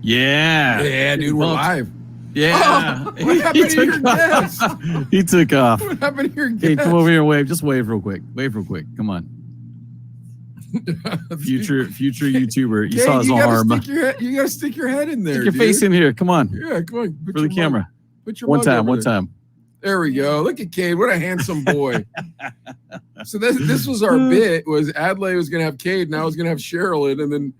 Yeah. Yeah, dude, we're live. Yeah. Oh, what happened to your guest? He took off. What happened to your guest? Hey, come over here and wave. Just wave real quick. Wave real quick. Come on. Future YouTuber. You saw his arm. You gotta stick your head in there. Stick your face in here. Come on. Yeah, come on. For the camera. Put your one time. There we go. Look at Cade. What a handsome boy. So this was our bit. Was Adlai was gonna have Cade, and I was gonna have Sherilyn, and then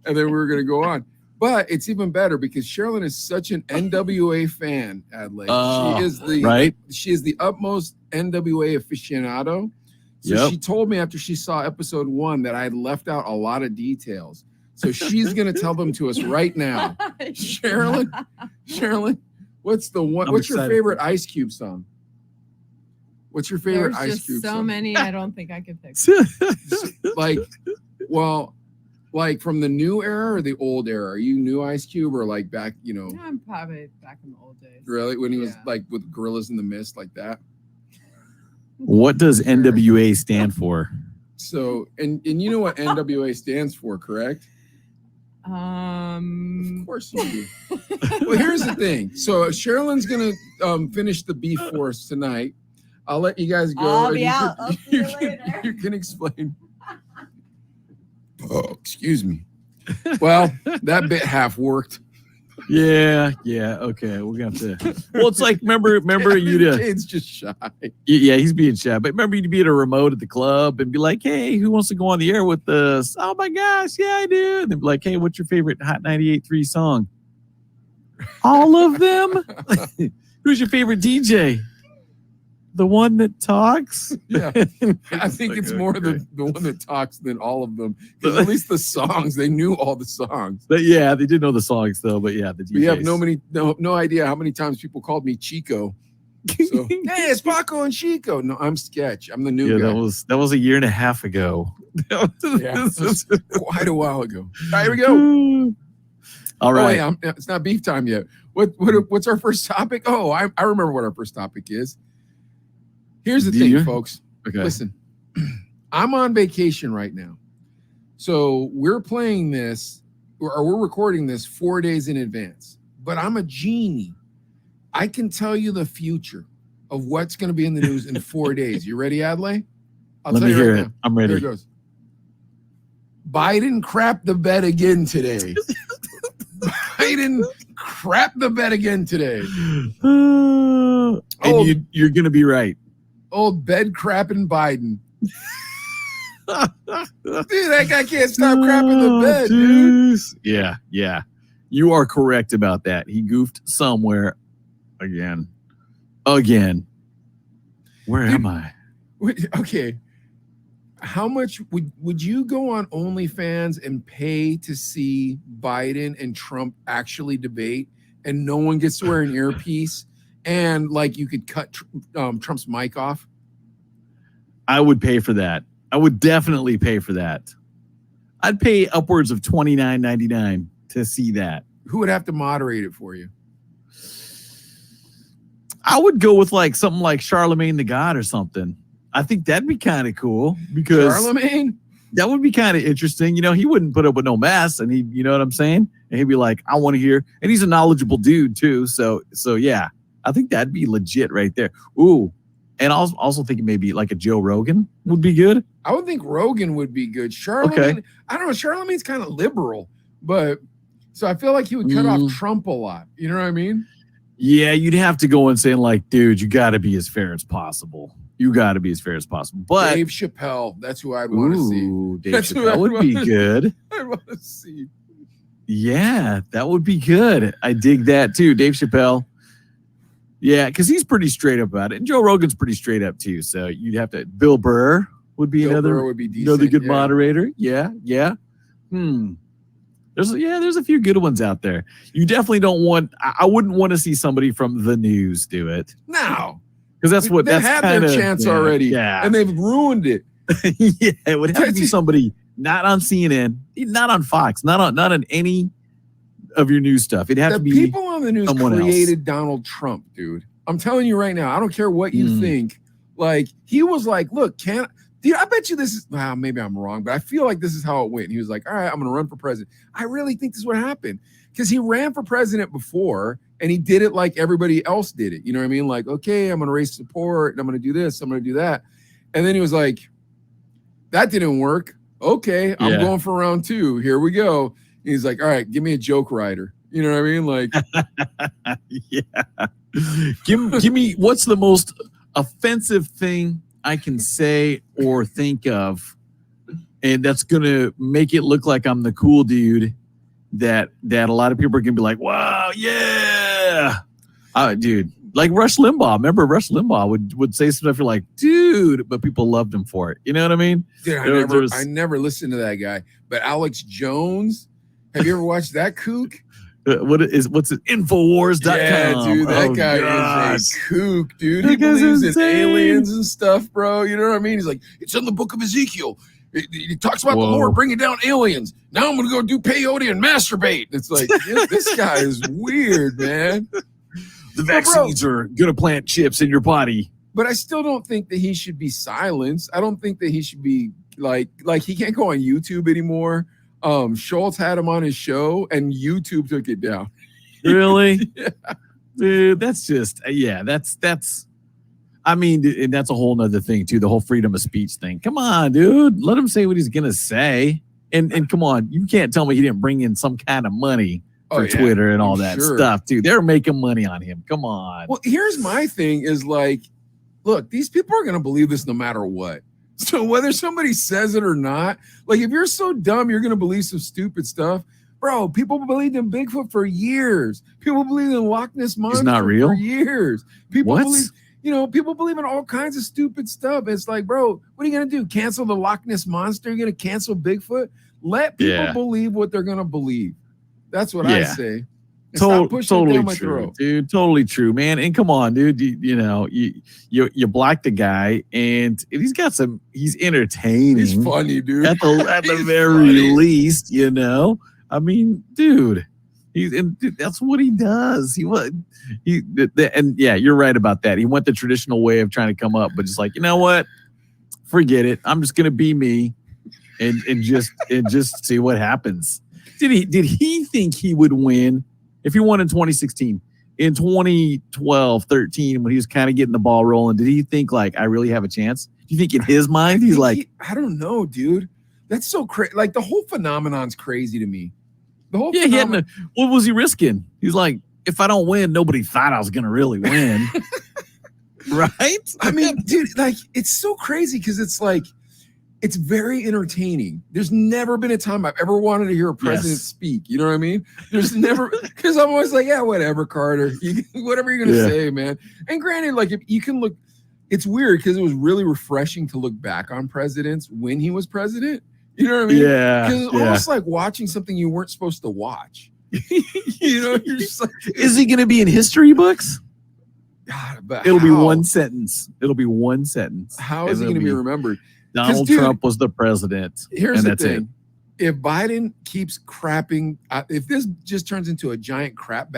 we were gonna go on. But it's even better because Sherilyn is such an NWA fan, Adlai. She is the utmost NWA aficionado. So she told me after she saw episode 1 that I had left out a lot of details. So she's gonna tell them to us right now. Sherilyn, what's your favorite Ice Cube song? What's your favorite Ice Cube song? So many, I don't think I could pick. Like from the new era or the old era? Are you new Ice Cube or like back, Yeah, I'm probably back in the old days. Really? When he was like with Gorillas in the Mist like that? What does NWA stand for? So, and you know what NWA stands for, correct? Of course you do. Well, here's the thing. So Sherilyn's gonna finish the beef for us tonight. I'll let you guys go. I'll be out. I'll see you later. You can explain. Oh, excuse me. Well, that bit half worked. Yeah. Okay, we're gonna have to. Well, it's like remember you to. Cade's just shy. Yeah, he's being shy. But remember you'd be at a remote at the club and be like, "Hey, who wants to go on the air with us?" Oh my gosh, yeah, I do. And they'd be like, "Hey, what's your favorite Hot 98.3 song?" All of them. Who's your favorite DJ? The one that talks? Yeah. I think it's more the one that talks than all of them. Because at least the songs, they knew all the songs. But yeah, they did know the songs though. But yeah, the DJs. We have no idea how many times people called me Chico. So, hey, it's Paco and Chico. No, I'm Sketch. I'm the new guy. That was a year and a half ago. This was quite a while ago. All right, here we go. All right. Oh, wait, it's not beef time yet. What's our first topic? Oh, I remember what our first topic is. Here's the thing, folks. Okay. Listen, I'm on vacation right now. So we're playing this, or we're recording this 4 days in advance. But I'm a genie. I can tell you the future of what's going to be in the news in 4 days. You ready, Adlai? Let me hear it. I'm ready. Here it goes. Biden crapped the bed again today. Biden crapped the bed again today. And you're going to be right. Old bed crapping Biden. Dude, that guy can't stop crapping the bed, dude. Yeah. You are correct about that. He goofed somewhere again. Where am I? Okay. How much would you go on OnlyFans and pay to see Biden and Trump actually debate and no one gets to wear an earpiece? And like you could cut Trump's mic off. I would pay for that. I would definitely pay for that. I'd pay upwards of $29.99 to see that. Who would have to moderate it for you? I would go with like something like Charlemagne the God or something. I think that'd be kind of cool because Charlemagne. That would be kind of interesting. You know, he wouldn't put up with no mess, and you know what I'm saying? And he'd be like, I want to hear. And he's a knowledgeable dude too. So yeah. I think that'd be legit right there. Ooh, and I was also thinking maybe like a Joe Rogan would be good. I would think Rogan would be good. Charlemagne, I don't know. Charlemagne's kind of liberal, but so I feel like he would cut off Trump a lot. You know what I mean? Yeah, you'd have to go and say like, dude, you got to be as fair as possible. But Dave Chappelle, that's who I'd want to see. Dave Chappelle would be good. I want to see. Yeah, that would be good. I dig that too, Dave Chappelle. Yeah, because he's pretty straight up about it. And Joe Rogan's pretty straight up too. So you'd have to. Bill Burr would be another good moderator. Yeah. There's a few good ones out there. You definitely don't want. I wouldn't want to see somebody from the news do it. No, because they had their chance already. Yeah, and they've ruined it. Yeah, it would have to be somebody not on CNN, not on Fox, not on any of your news stuff. It'd have to be people on the news created else. Donald Trump, dude. I'm telling you right now. I don't care what you think. Like he was like, look, dude, I bet you this is. Maybe I'm wrong, but I feel like this is how it went. He was like, all right, I'm going to run for president. I really think this is what happened because he ran for president before and he did it like everybody else did it. You know what I mean? Like, okay, I'm going to raise support and I'm going to do this, I'm going to do that. And then he was like, that didn't work. Okay, I'm going for round 2. Here we go. And he's like, all right, give me a joke writer. You know what I mean? Like, yeah. Give me what's the most offensive thing I can say or think of, and that's gonna make it look like I'm the cool dude that a lot of people are gonna be like, wow, yeah, dude. Like Rush Limbaugh. Remember Rush Limbaugh would say stuff, you're like, dude, but people loved him for it. You know what I mean? Dude, I never listened to that guy. But Alex Jones, have you ever watched that kook? What's it? Infowars.com. Yeah, dude, that guy is a kook, dude. He believes in aliens and stuff, bro. You know what I mean? He's like, it's in the book of Ezekiel. He talks about the Lord bringing down aliens. Now I'm going to go do peyote and masturbate. It's like, this guy is weird, man. The vaccines are going to plant chips in your body. But I still don't think that he should be silenced. I don't think that he should be like he can't go on YouTube anymore. Schultz had him on his show and YouTube took it down. Really? Yeah. Dude, that's just, that's, I mean, and that's a whole nother thing too. The whole freedom of speech thing. Come on, dude. Let him say what he's going to say. And come on, you can't tell me he didn't bring in some kind of money for Twitter and all that stuff, dude. They're making money on him. Come on. Well, here's my thing is like, look, these people are going to believe this no matter what. So whether somebody says it or not, like if you're so dumb, you're going to believe some stupid stuff. Bro, people believed in Bigfoot for years. People believed in Loch Ness Monster not real? for years. People What? believe, people believe in all kinds of stupid stuff. It's like, bro, what are you going to do? Cancel the Loch Ness Monster? You're going to cancel Bigfoot? Let people believe what they're going to believe. That's what I say. Totally true, dude. Totally true, man. And come on, dude. You blocked the guy, and he's entertaining. He's funny, dude. At the very least, I mean, dude. That's what he does. And you're right about that. He went the traditional way of trying to come up, but just like, you know what? Forget it. I'm just gonna be me, and just see what happens. Did he think he would win if he won in 2016? In 2012, 13, when he was kind of getting the ball rolling, did he think like, I really have a chance? Do you think in his mind he's like, I don't know, dude. That's so crazy. Like the whole phenomenon's crazy to me. The whole what was he risking? He's like, if I don't win, nobody thought I was gonna really win. Right? I mean, dude, like it's so crazy because it's like, it's very entertaining. There's never been a time I've ever wanted to hear a president speak. You know what I mean? There's never, because I'm always like, yeah, whatever, Carter. Whatever you're going to say, man. And granted, like, if you can look, it's weird because it was really refreshing to look back on presidents when he was president. You know what I mean? Yeah. Because it's almost like watching something you weren't supposed to watch. You're just like, is he going to be in history books? God, but it'll be one sentence. It'll be one sentence. How is he going to be remembered? Donald Trump was the president. Here's the thing. If Biden keeps crapping, if this just turns into a giant crap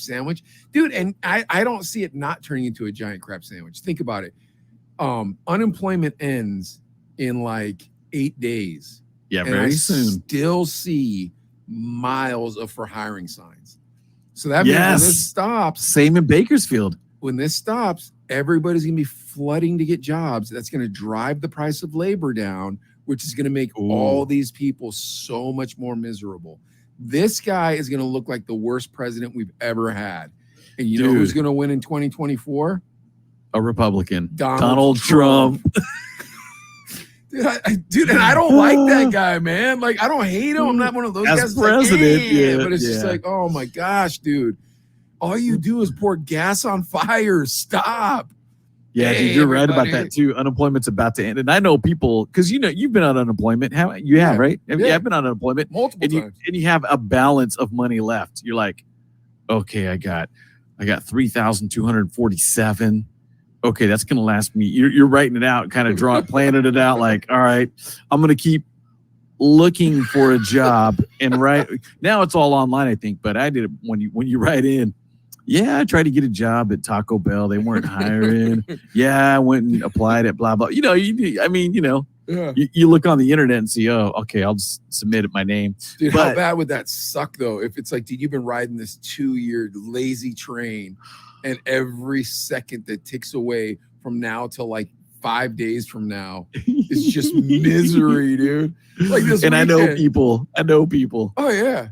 sandwich, dude, and I don't see it not turning into a giant crap sandwich. Think about it. Unemployment ends in like 8 days. Yeah, very soon. Still see miles of for hiring signs. So that means when this stops. Same in Bakersfield. When this stops, everybody's going to be flooding to get jobs. That's going to drive the price of labor down, which is going to make all these people so much more miserable. This guy is going to look like the worst president we've ever had. And you know who's going to win in 2024? A Republican. Donald Trump. Dude, and I don't like that guy, man. Like, I don't hate him. I'm not one of those guys. President, but it's just like, oh my gosh, dude. All you do is pour gas on fire. Stop. Yeah, dude, you're right about that too. Unemployment's about to end. And I know people, because you've been on unemployment. You have, right? Yeah, I've been on unemployment multiple times. And you have a balance of money left. You're like, okay, I got 3,247. Okay, that's gonna last me. You're writing it out, kind of planning it out, like, all right, I'm gonna keep looking for a job. And right now it's all online, I think, but I did it when you write in. Yeah, I tried to get a job at Taco Bell. They weren't hiring. Yeah, I went and applied at blah, blah. Yeah. You look on the internet and see, oh, okay, I'll just submit my name. Dude, how But- bad would that suck though? If it's like, dude, you've been riding this 2-year lazy train, and every second that ticks away from now till like 5 days from now is just misery, dude. Like this And I know weekend. people. Oh yeah.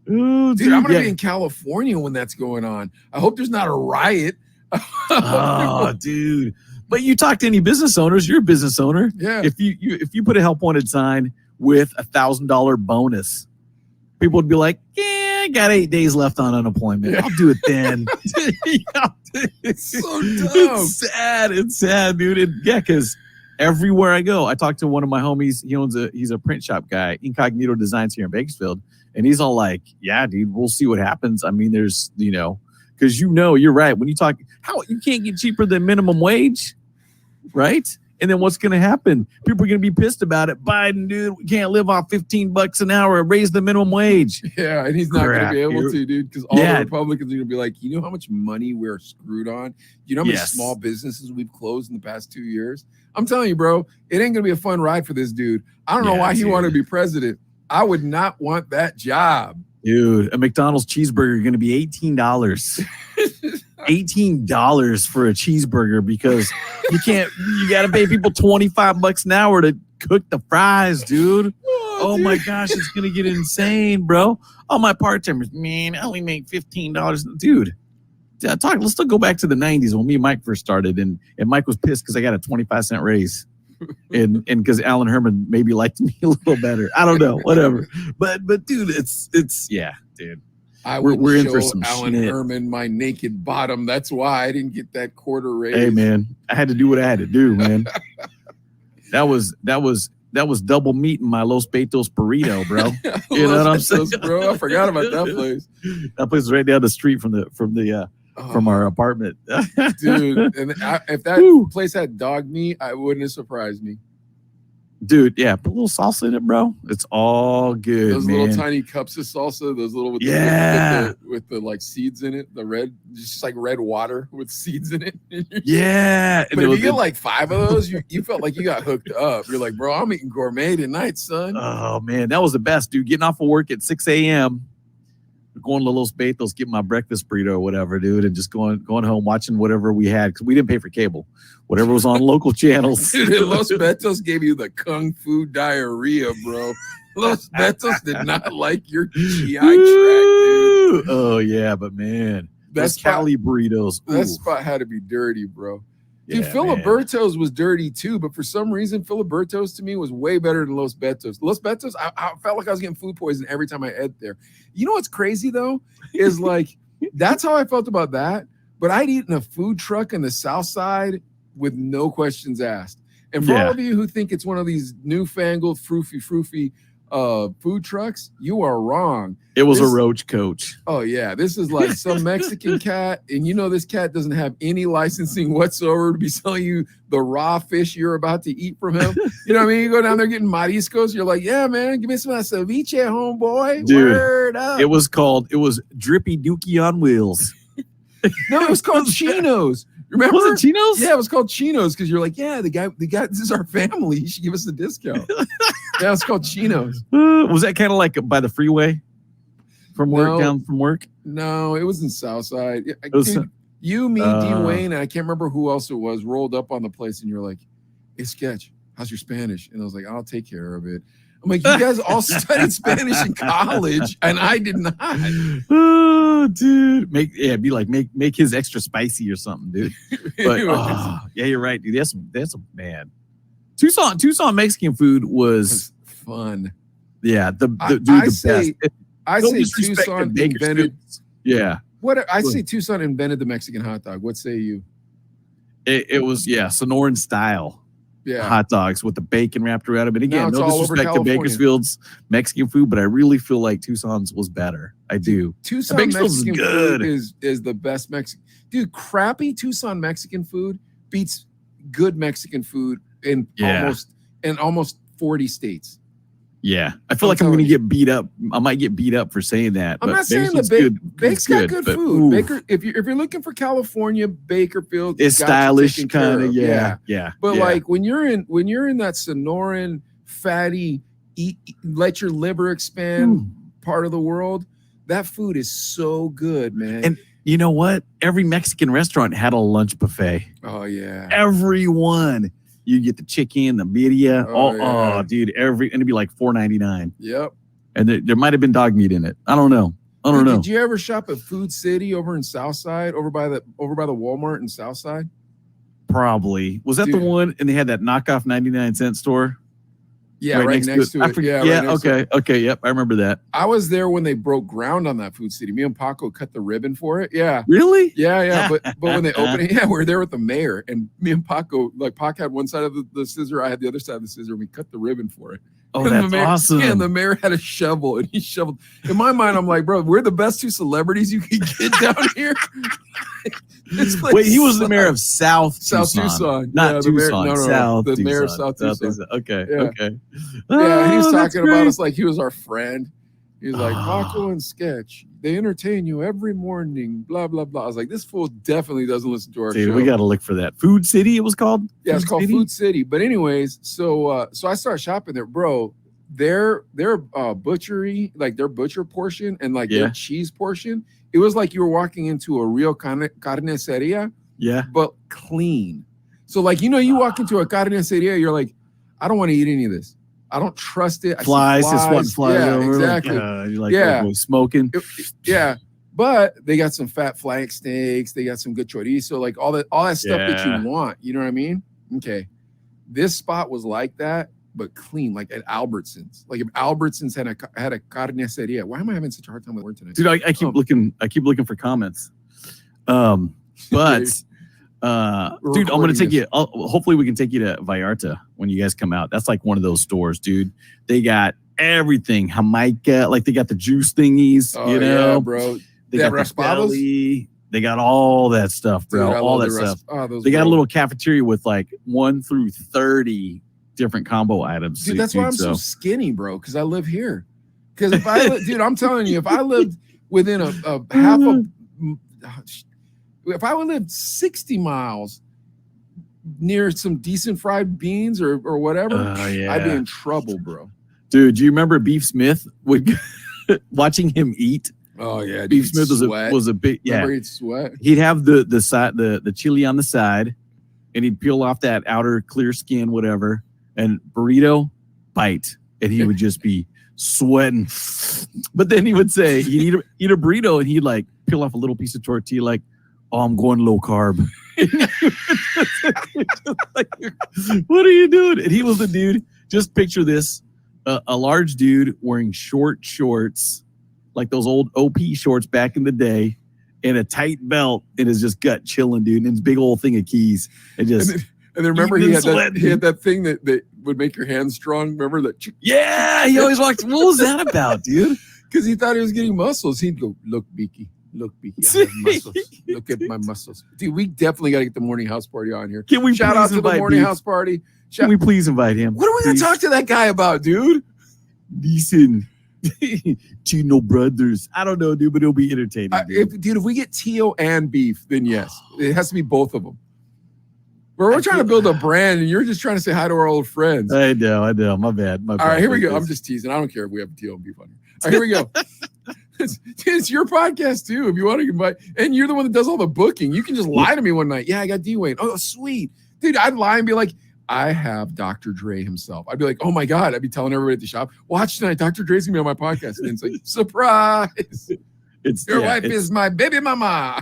Ooh, Dude, I'm gonna yeah. be in California when that's going on. I hope there's not a riot. Oh, dude. But you talk to any business owners, you're a business owner. Yeah. If you put a help wanted sign with $1,000 bonus, people would be like, yeah, I got 8 days left on unemployment. I'll do it then. It's so dumb. It's sad, dude. Yeah, because everywhere I go, I talk to one of my homies. He's a print shop guy, Incognito Designs here in Bakersfield. And he's all like, yeah, dude, we'll see what happens. I mean, there's, because you're right. When you talk, how you can't get cheaper than minimum wage, right? And then what's going to happen? People are going to be pissed about it. Biden, dude, we can't live off $15 an hour. Raise the minimum wage. Yeah, and he's not going to be able to, dude, because all Yeah. the Republicans are going to be like, you know how much money we're screwed on? You know how many Yes. small businesses we've closed in the past 2 years? I'm telling you, bro, it ain't going to be a fun ride for this dude. I don't know Yeah, why he dude. wanted to be president. I would not want that job. Dude, a McDonald's cheeseburger is going to be $18. $18 for a cheeseburger because you got to pay people $25 an hour to cook the fries, dude. Oh my gosh, it's going to get insane, bro. All my part-timers, man, I only make $15. Dude, let's still go back to the 90s when me and Mike first started, and Mike was pissed because I got a 25-cent raise. And because Alan Herman maybe liked me a little better. I don't know, whatever. But dude, it's yeah, dude. We're in for some Alan shit. Herman my naked bottom. That's why I didn't get that quarter raise. Hey man, I had to do what I had to do, man. That was double meat in my Los Betos burrito, bro. You know what I'm saying, bro? I forgot about that place. That place is right down the street from our apartment. Dude, and if that Woo. place had dog meat, I wouldn't have surprised me. Dude, yeah, put a little salsa in it, bro. It's all good, Those man. little tiny cups of salsa, those little with the like seeds in it, the red, just like red water with seeds in it. Yeah. But if you get like 5 of those, you felt like you got hooked up. You're like, bro, I'm eating gourmet tonight, son. Oh man, that was the best, dude. Getting off of work at 6 a.m., going to Los Betos, getting my breakfast burrito or whatever, dude, and just going home watching whatever we had because we didn't pay for cable. Whatever was on local channels. Dude, Los Betos gave you the kung fu diarrhea, bro. Los Betos did not like your GI tract, dude. Oh yeah, but man, those Cali burritos. That Ooh. spot had to be dirty, bro. Dude, Yeah, Filiberto's was dirty too, but for some reason, Filiberto's to me was way better than Los Betos. Los Betos, I felt like I was getting food poisoning every time I ate there. You know what's crazy though? Is like, that's how I felt about that. But I'd eat in a food truck in the South Side with no questions asked. And for all of you who think it's one of these newfangled froofy food trucks, you are wrong. It was a roach coach. Oh yeah, this is like some Mexican cat, and you know this cat doesn't have any licensing whatsoever to be selling you the raw fish you're about to eat from him. You know what I mean? You go down there getting mariscos, you're like, yeah, man, give me some of that ceviche, homeboy. Dude, word up. It was Drippy Dookie on wheels. No, it was called Chino's. Remember? Was it Chino's? Yeah, it was called Chino's because you're like, yeah, the guy, this is our family. He should give us a discount. Yeah, it's called Chino's. Was that kind of like by the freeway from work, down from work? No, it was in Southside. Was, you, me, Dwayne, and I can't remember who else it was, rolled up on the place, and you're like, hey, Sketch, how's your Spanish? And I was like, I'll take care of it. I'm like, you guys all studied Spanish in college, and I did not. Oh, dude. Make his extra spicy or something, dude. But yeah, you're right, dude. That's a man. Tucson Mexican food was fun. Yeah, the best. I say Tucson invented. Yeah. Tucson invented the Mexican hot dog. What say you? It was Sonoran style. Yeah, hot dogs with the bacon wrapped around them. And again, no disrespect to Bakersfield's Mexican food, but I really feel like Tucson's was better. I do. Tucson Mexican food is the best Mexican. Dude, crappy Tucson Mexican food beats good Mexican food in almost 40 states. Yeah, I feel I'm like I'm going to telling you. get beat up. I might get beat up for saying that. I'm but not saying Bakersfield's the good. Bake's got good but, food. ooh, Baker, if you're looking for California, Bakerfield, it's got you stylish, taken care kind of. of. Yeah. But yeah. like when you're in that Sonoran fatty, let your liver expand part of the world, that food is so good, man. And you know what? Every Mexican restaurant had a lunch buffet. Oh yeah, Everyone. You get the chicken, the birria. Oh, yeah. Dude, and it'd be like $4.99. yep. And there might have been dog meat in it. I don't know. Dude, know. did you ever shop at Food City over in Southside, over by the Walmart in Southside? Probably. Was that Dude. the one? And they had that knockoff 99-cent store? Yeah, right next to it. Yeah, right next to it. okay. Yep, I remember that. I was there when they broke ground on that Food City. Me and Paco cut the ribbon for it. Yeah. Really? Yeah. But when they opened it, we were there with the mayor, and me and Paco, like Pac had one side of the scissor, I had the other side of the scissor, and we cut the ribbon for it. Oh, And that's the mayor, awesome. Yeah, and the mayor had a shovel, and he shoveled. In my mind, I'm like, bro, we're the best two celebrities you can get down here. This place Wait, he was the mayor of sucks. South Tucson. Not Yeah, the mayor- Tucson. no, South the Tucson. mayor of South Tucson. Okay, Yeah. okay. Yeah, he was Oh, that's talking about great. us like he was our friend. He was like, Ah. Paco and Sketch, they entertain you every morning, blah, blah, blah. I was like, this fool definitely doesn't listen to our Dude, show. we got to look for that. Food City, it was called? Yeah, it's Food called City? Food City. But anyways, so I started shopping there, bro. Their butchery, like their butcher portion and like Yeah. their cheese portion, it was like you were walking into a real carniceria, Yeah. but clean. So like, you walk into a carniceria, you're like, I don't want to eat any of this. I don't trust it. I see Flies, it's what flies Yeah, over. exactly. Like, you're like, Yeah. oh, boy, smoking. Yeah. But they got some fat flank steaks, they got some good chorizo, like all that stuff that Yeah. you want. You know what I mean? Okay. This spot was like that, but clean, like at Albertsons. Like if Albertsons had a carniceria. Why am I having such a hard time with the word tonight? Dude, I keep looking. I keep looking for comments. But dude, I'm gonna take you. Hopefully, we can take you to Vallarta when you guys come out. That's like one of those stores, dude. They got everything. Jamaica, like they got the juice thingies. Oh, you know, yeah, bro. They They got have the raspados? deli. They got all that stuff, bro. Dude, I all love that the stuff. those They got a bro. little cafeteria with like 1 through 30 different combo items. Dude, that's why I'm so skinny, bro. Because I live here. Because if I, dude, I'm telling you, if I lived within a half a, if I would live 60 miles near some decent fried beans or whatever, yeah. I'd be in trouble, bro. Dude, do you remember Beef Smith? Watching him eat. Oh yeah, Beef Smith was a big Remember he'd sweat. He'd have the side the chili on the side, and he'd peel off that outer clear skin, whatever, and burrito bite, and he would just be sweating. But then he would say he'd eat a burrito, and he'd like peel off a little piece of tortilla, like, "Oh, I'm going low carb." What are you doing? And he was the dude. Just picture this: a large dude wearing short shorts, like those old OP shorts back in the day, and a tight belt, and his just gut chilling, dude, and his big old thing of keys. And just And then remember he had that thing that would make your hands strong. Remember that? yeah, he always walked. What was that about, dude? Because he thought he was getting muscles. He'd go, "Look, Beaky. Look, Beaky. I have muscles. Look at my muscles." Dude, we definitely got to get the morning house party on here. Can we Shout please out to the invite morning Beef? house party. Can we please invite him? What are we going to talk to that guy about, dude? Decent. Chino brothers. I don't know, dude, but it'll be entertaining. If we get Tio and Beef, then yes. It has to be both of them. We're trying to build a brand, and you're just trying to say hi to our old friends. I know. My bad. All right, here we go. I'm just teasing. I don't care if we have Tio and Beef on here. All right, here we go. It's your podcast, too, if you want to invite. And you're the one that does all the booking. You can just lie to me one night. Yeah, I got D-Wayne. Oh, sweet. Dude, I'd lie and be like, I have Dr. Dre himself. I'd be like, oh my God. I'd be telling everybody at the shop, watch tonight. Dr. Dre's gonna be on my podcast. And it's like, surprise. Your wife is my baby mama.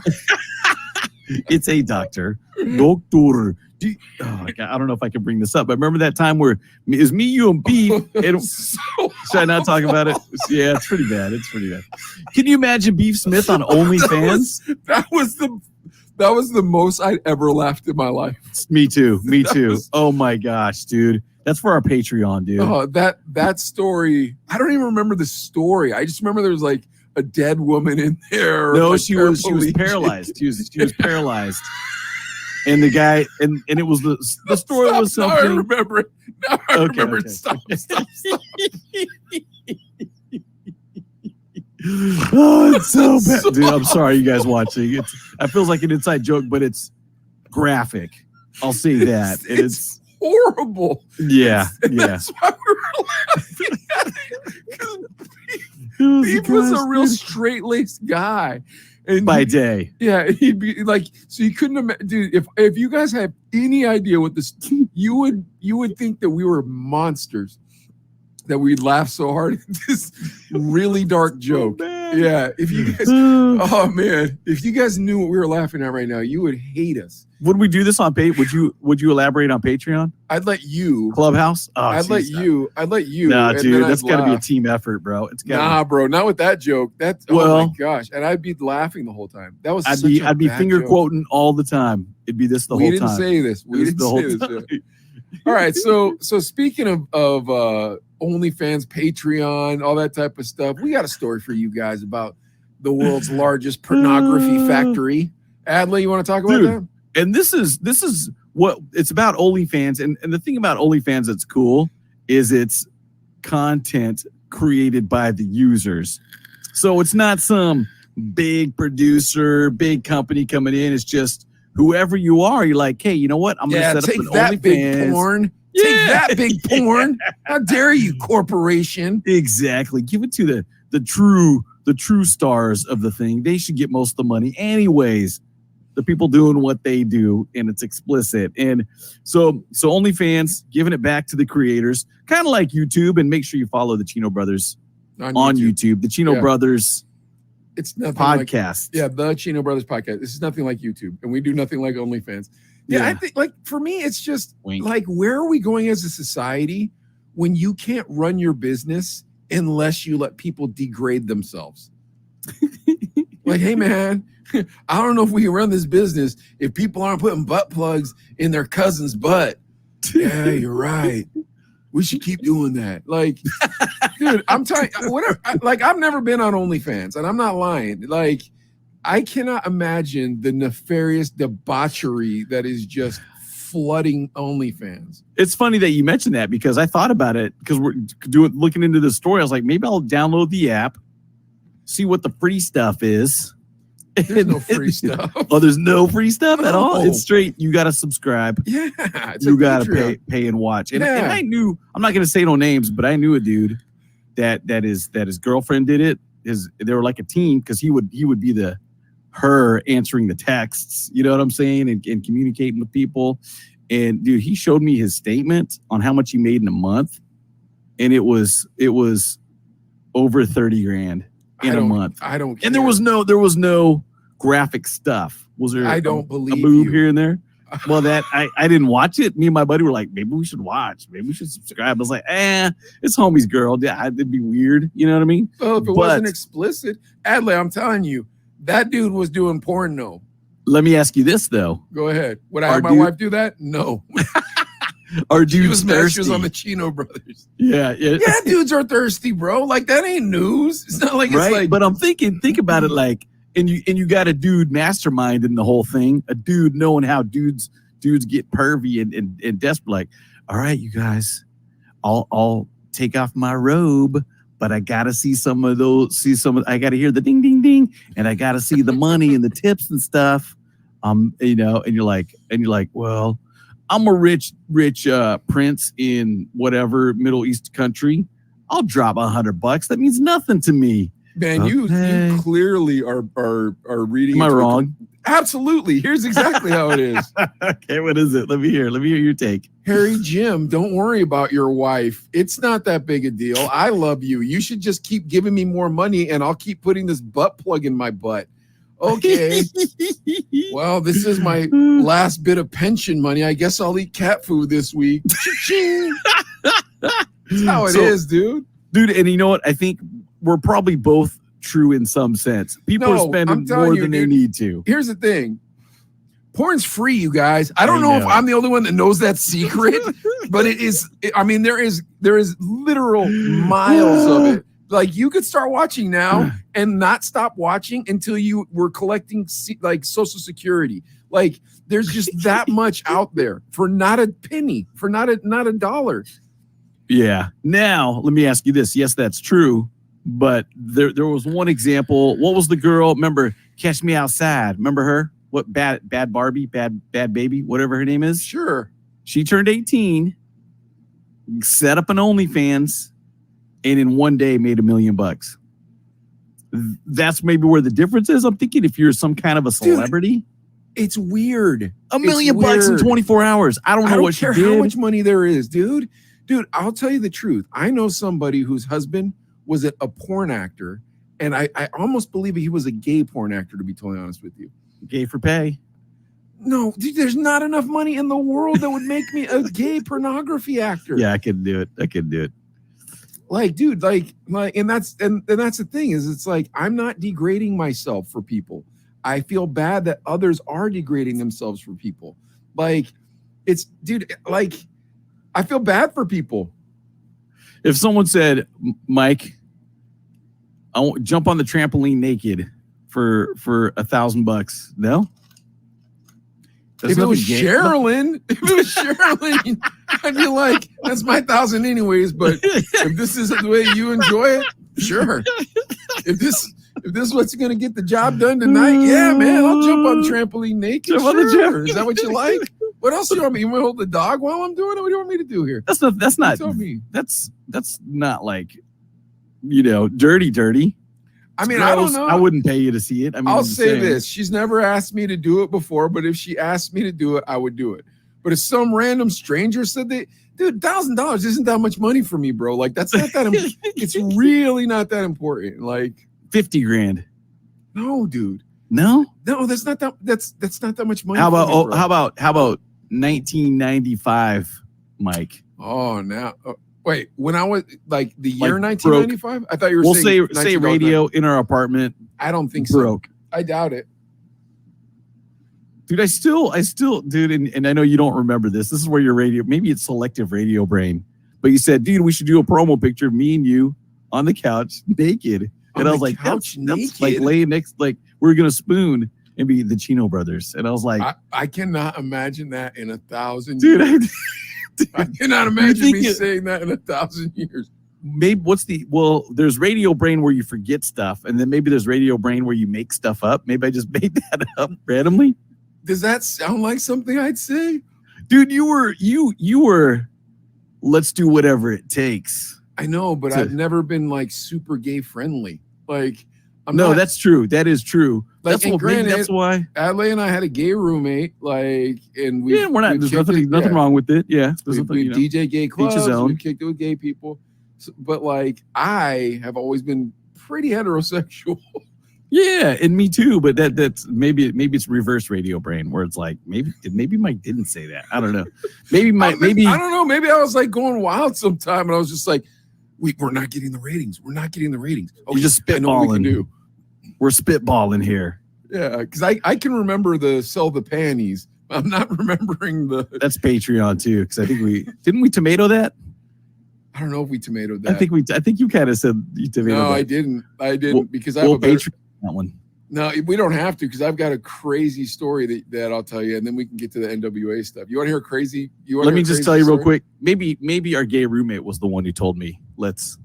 It's a doctor. Doctor. Oh, God, I don't know if I can bring this up, but remember that time where it's me, you, and Beef? Should I not talk about it? Yeah, it's pretty bad. Can you imagine Beef Smith on OnlyFans? That was the most I'd ever laughed in my life. Me too. Oh my gosh, dude. That's for our Patreon, dude. Oh, that story. I don't even remember the story. I just remember there was like a dead woman in there. No, like she was paralyzed. She was paralyzed. And the guy, and it was the story was something. Now I remember it. Now I remember it. Stop. Oh, it's so bad, dude. I'm sorry, you guys watching. It feels like an inside joke, but it's graphic. I'll say that. It's horrible. Yeah, yeah. That's why we were laughing at it. 'Cause he was a real straight-laced guy. And by day. Yeah, he'd be like, so you couldn't imagine, dude. If you guys have any idea what this, you would think that we were monsters, that we'd laugh so hard at this really dark joke. Yeah, if you guys, oh man, if you guys knew what we were laughing at right now, you would hate us. Would we do this on Patreon? Would you elaborate on Patreon? I'd let you. Clubhouse? Oh, I'd let you. Nah, and dude, then that's I'd got to be a laugh. team effort, bro. It's got. Nah, bro, not with that joke. That's oh Well, my gosh, and I'd be laughing the whole time. That was I'd such be a bad finger joke. quoting all the time. It'd be this the We whole didn't time. say this. We This didn't the whole say this. time. Yeah. All right, so speaking of OnlyFans, Patreon, all that type of stuff, we got a story for you guys about the world's largest pornography factory. Adley, you want to talk about Dude. that? And this is what it's about. OnlyFans, and the thing about OnlyFans that's cool is it's content created by the users. So it's not some big producer, big company coming in. It's just whoever you are. You're like, hey, you know what? I'm gonna set up take an that big OnlyFans. porn. Yeah. Take that big porn. How dare you, corporation? Exactly. Give it to the true stars of the thing. They should get most of the money anyways. The people doing what they do, and it's explicit. And so OnlyFans giving it back to the creators, kind of like YouTube. And make sure you follow the Chino Brothers on YouTube. The Chino Brothers It's nothing podcast. Like, the Chino Brothers podcast. This is nothing like YouTube, and we do nothing like OnlyFans. Yeah, I think, like, for me, it's just Wink. like, where are we going as a society when you can't run your business unless you let people degrade themselves? Like, hey, man, I don't know if we can run this business if people aren't putting butt plugs in their cousin's butt. Yeah, you're right. We should keep doing that. Like, dude, I'm telling you, whatever. Like, I've never been on OnlyFans, and I'm not lying. Like, I cannot imagine the nefarious debauchery that is just flooding OnlyFans. It's funny that you mentioned that because I thought about it because we're looking into the story. I was like, maybe I'll download the app, see what the free stuff is. There's no free stuff. Oh, there's no free stuff at all? No. It's straight. You got to subscribe. Yeah, it's You a got to Patreon. pay and watch. And, Yeah. and I knew, I'm not going to say no names, but I knew a dude that his girlfriend did it. They were like a team because he would be her answering the texts, you know what I'm saying, and communicating with people. And dude, he showed me his statement on how much he made in a month, and it was over 30 grand in a month. I don't care. And there was no graphic stuff. Was there? I don't a believe boob you. here and there? Well, that I didn't watch it. Me and my buddy were like, maybe we should watch. Maybe we should subscribe. I was like, it's homie's girl. Yeah, it'd be weird. You know what I mean? Well, if it wasn't explicit, Adley, I'm telling you, that dude was doing porno. Let me ask you this though: Go ahead. Would I have Our my dude- wife do that? No. Are She dudes was mad thirsty? she was on the Chino Brothers. Yeah. Yeah, dudes are thirsty, bro. Like, that ain't news. It's not like Right. it's like, But I'm thinking, think about it like, and you got a dude masterminding the whole thing, a dude knowing how dudes get pervy and desperate. Like, all right, you guys, I'll take off my robe, but I gotta see some of those. I gotta hear the ding ding ding, and I gotta see the money and the tips and stuff. And you're like, well, I'm a rich prince in whatever Middle East country. I'll drop $100. That means nothing to me. man, Okay. you clearly are reading. Am I into it. wrong? Absolutely. Here's exactly how it is. Okay, what is it? Let me hear your take. Harry Jim, don't worry about your wife. It's not that big a deal. I love you. You should just keep giving me more money and I'll keep putting this butt plug in my butt. Okay. Well, this is my last bit of pension money. I guess I'll eat cat food this week. Cha-ching. That's how it is, dude. Dude, and you know what? I think we're probably both true in some sense. People No, are I'm spending telling more you, than they dude. need to. Here's the thing. Porn's free, you guys. I don't I know if know. I'm the only one that knows that secret, but it is. I mean, there is literal miles of it. Like, you could start watching now and not stop watching until you were collecting like Social Security. Like, there's just that much out there for not a penny, for not a dollar. Yeah. Now, let me ask you this. Yes, that's true. But there was one example. What was the girl? Remember, Catch Me Outside? Remember her? What bad Barbie, bad baby, whatever her name is? Sure. She turned 18, set up an OnlyFans, and in one day made $1 million. That's maybe where the difference is. I'm thinking if you're some kind of a celebrity, it's weird. $1 million in 24 hours. I don't know what she care did. how much money there is, dude. Dude, I'll tell you the truth. I know somebody whose husband was a porn actor, and I almost believe he was a gay porn actor, to be totally honest with you. Gay for pay. No, dude, there's not enough money in the world that would make me a gay pornography actor. Yeah, I could do it. Like, dude, and that's the thing is, it's like, I'm not degrading myself for people. I feel bad that others are degrading themselves for people. Like, it's, dude, like, I feel bad for people. If someone said, Mike, I won't jump on the trampoline naked for $1,000, no? If it was Sherilyn, I'd be like, that's my 1,000 anyways. But if this isn't the way you enjoy it, sure. If this is what's gonna get the job done tonight, yeah, man, I'll jump on the trampoline naked. Sure. Is that what you like? What else do you want me? You want to hold the dog while I'm doing it? What do you want me to do here? That's not like, dirty. I mean, gross. I don't know. I wouldn't pay you to see it. I mean, I'll say this. She's never asked me to do it before, but if she asked me to do it, I would do it. But if some random stranger said dude, $1,000 isn't that much money for me, bro. Like, that's not that, it's really not that important. Like 50 grand. No, dude. No, that's not that much money. How about 1995, Mike? Oh, now. Wait, when I was like the year 1995, I thought you were saying. We'll say radio in our apartment. I don't think broke. So. I doubt it, dude. I still, dude, and I know you don't remember this. This is where your radio, maybe it's selective radio brain, but you said, dude, we should do a promo picture of me and you on the couch naked, and I was like, that's like laying next, like we're gonna spoon and be the Chino brothers, and I was like, I cannot imagine that in 1,000 dude. years. I cannot imagine me saying that in 1,000 years. Maybe there's radio brain where you forget stuff, and then maybe there's radio brain where you make stuff up. Maybe I just made that up randomly. Does that sound like something I'd say? Dude, you were let's do whatever it takes. I know, but I've never been like super gay friendly. Like, that's true. That is true. Like, that's why Adlai and I had a gay roommate. Like, and there's nothing wrong with it. Yeah, we DJ gay clubs. We kicked it with gay people. So, but like, I have always been pretty heterosexual. Yeah, and me too. But that's maybe it's reverse radio brain where it's like maybe Mike didn't say that. I don't know. Maybe I don't know. Maybe I was like going wild sometime, and I was just like, we're not getting the ratings. We're not getting the ratings. Oh, you're just spitballing. We're spitballing here. Yeah, because I can remember the sell the panties. I'm not remembering That's Patreon too, because I think didn't we tomato that? I don't know if we tomatoed that. I think you kind of said you tomatoed that. No, I didn't because I have Patreon that one. No, we don't have to because I've got a crazy story that I'll tell you, and then we can get to the NWA stuff. You want to hear crazy? Let me just tell you real quick. Maybe our gay roommate was the one who told me let's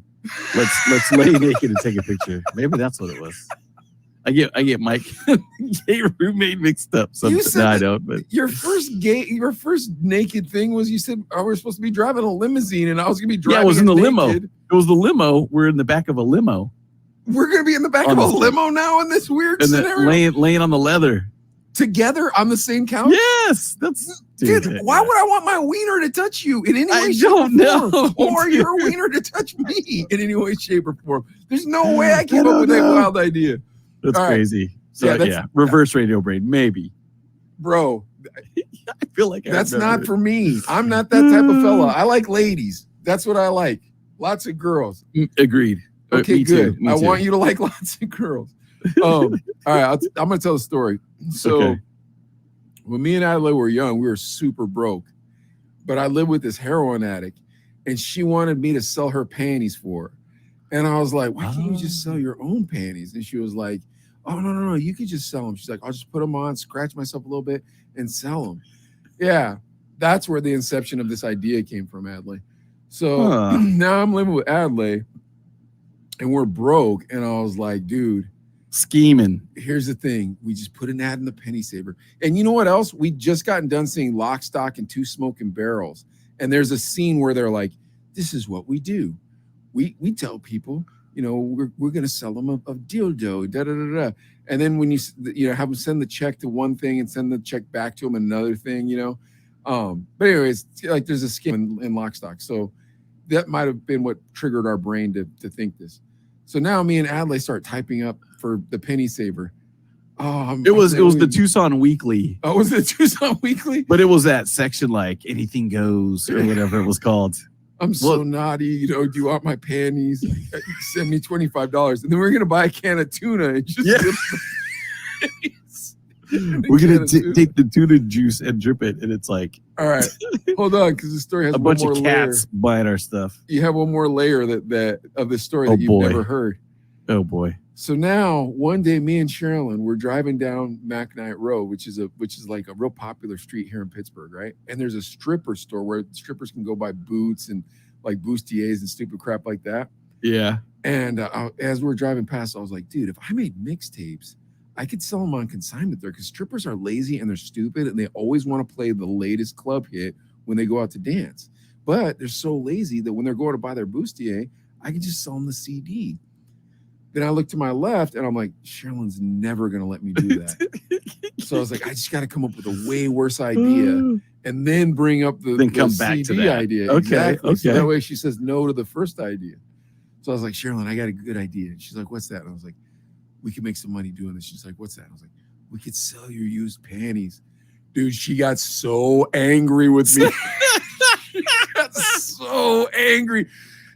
lay naked and take a picture. Maybe that's what it was. I get Mike gay roommate mixed up. I don't. But your first naked thing was you said I was supposed to be driving a limousine and I was gonna be driving. Yeah, it was in the naked. limo. It was the limo. We're in the back of a limo. We're gonna be in the back of a limo now in this weird scenario. Laying on the leather together on the same couch. Yes, that's dude. Why would I want my wiener to touch you in any way? I don't know. Or your wiener to touch me in any way, shape, or form. There's no way I came up with that wild idea. That's crazy. So reverse radio brain, maybe. Bro, I feel like that's not for me. I'm not that type of fella. I like ladies. That's what I like. Lots of girls. Agreed. Okay, good. I want you to like lots of girls. All right, I'm gonna tell the story. So when me and Adlai were young, we were super broke. But I lived with this heroin addict, and she wanted me to sell her panties for her. And I was like, why can't you just sell your own panties? And she was like, oh, no, you could just sell them. She's like, I'll just put them on, scratch myself a little bit, and sell them. Yeah, that's where the inception of this idea came from, Adlai. So now I'm living with Adlai, and we're broke. And I was like, dude, Scheming. here's the thing. We just put an ad in the penny saver. And you know what else? We just gotten done seeing Lock, Stock, and Two Smoking Barrels. And there's a scene where they're like, this is what we do. We tell people, you know, we're going to sell them a dildo, da da da da. And then when you have them send the check to one thing and send the check back to them another thing, you know. But anyways, like there's a scam in Lock, Stock. So that might have been what triggered our brain to think this. So now me and Adlai start typing up for the penny saver. Oh, It was the Tucson Weekly. Oh, was it Tucson Weekly? But it was that section like anything goes or whatever it was called. I'm so naughty. You know, do you want my panties? Send me $25. And then we're going to buy a can of tuna. And just we're going to take the tuna juice and drip it. And it's like, all right, hold on. Because the story has a bunch of cats buying our stuff. You have one more layer that of the story that you've never heard. Oh, boy. So now one day, me and Sherilyn, we're driving down McKnight Road, which is like a real popular street here in Pittsburgh, right? And there's a stripper store where strippers can go buy boots and like bustiers and stupid crap like that. Yeah. And as we're driving past, I was like, dude, if I made mixtapes, I could sell them on consignment there because strippers are lazy and they're stupid and they always want to play the latest club hit when they go out to dance. But they're so lazy that when they're going to buy their bustier, I can just sell them the CD. Then I look to my left and I'm like, Sherilyn's never going to let me do that. So I was like, I just got to come up with a way worse idea and then bring up the back CD to that idea. Okay. Exactly. Okay. So that way she says no to the first idea. So I was like, Sherilyn, I got a good idea. And she's like, what's that? And I was like, we can make some money doing this. She's like, what's that? And I was like, we could sell your used panties. Dude, she got so angry with me. She got so angry.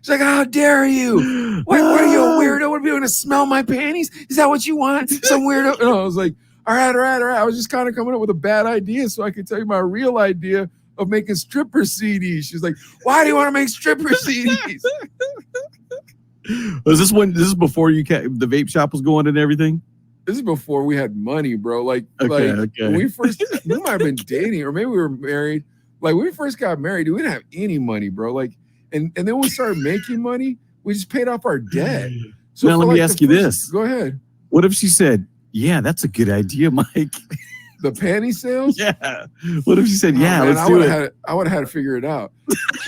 She's like, how dare you? What are you, a weirdo? What are you going to smell my panties? Is that what you want? Some weirdo? No, I was like, all right. I was just kind of coming up with a bad idea so I could tell you my real idea of making stripper CDs. She's like, why do you want to make stripper CDs? Was this when? This is before the vape shop was going and everything? This is before we had money, bro. Like when we might have been dating or maybe we were married. Like when we first got married, we didn't have any money, bro. Like, and then when we started making money, we just paid off our debt. So now let me ask you this. Go ahead. What if she said, yeah, that's a good idea, Mike? The panty sales? Yeah. What if she said, yeah, let's do it? I would have had to figure it out.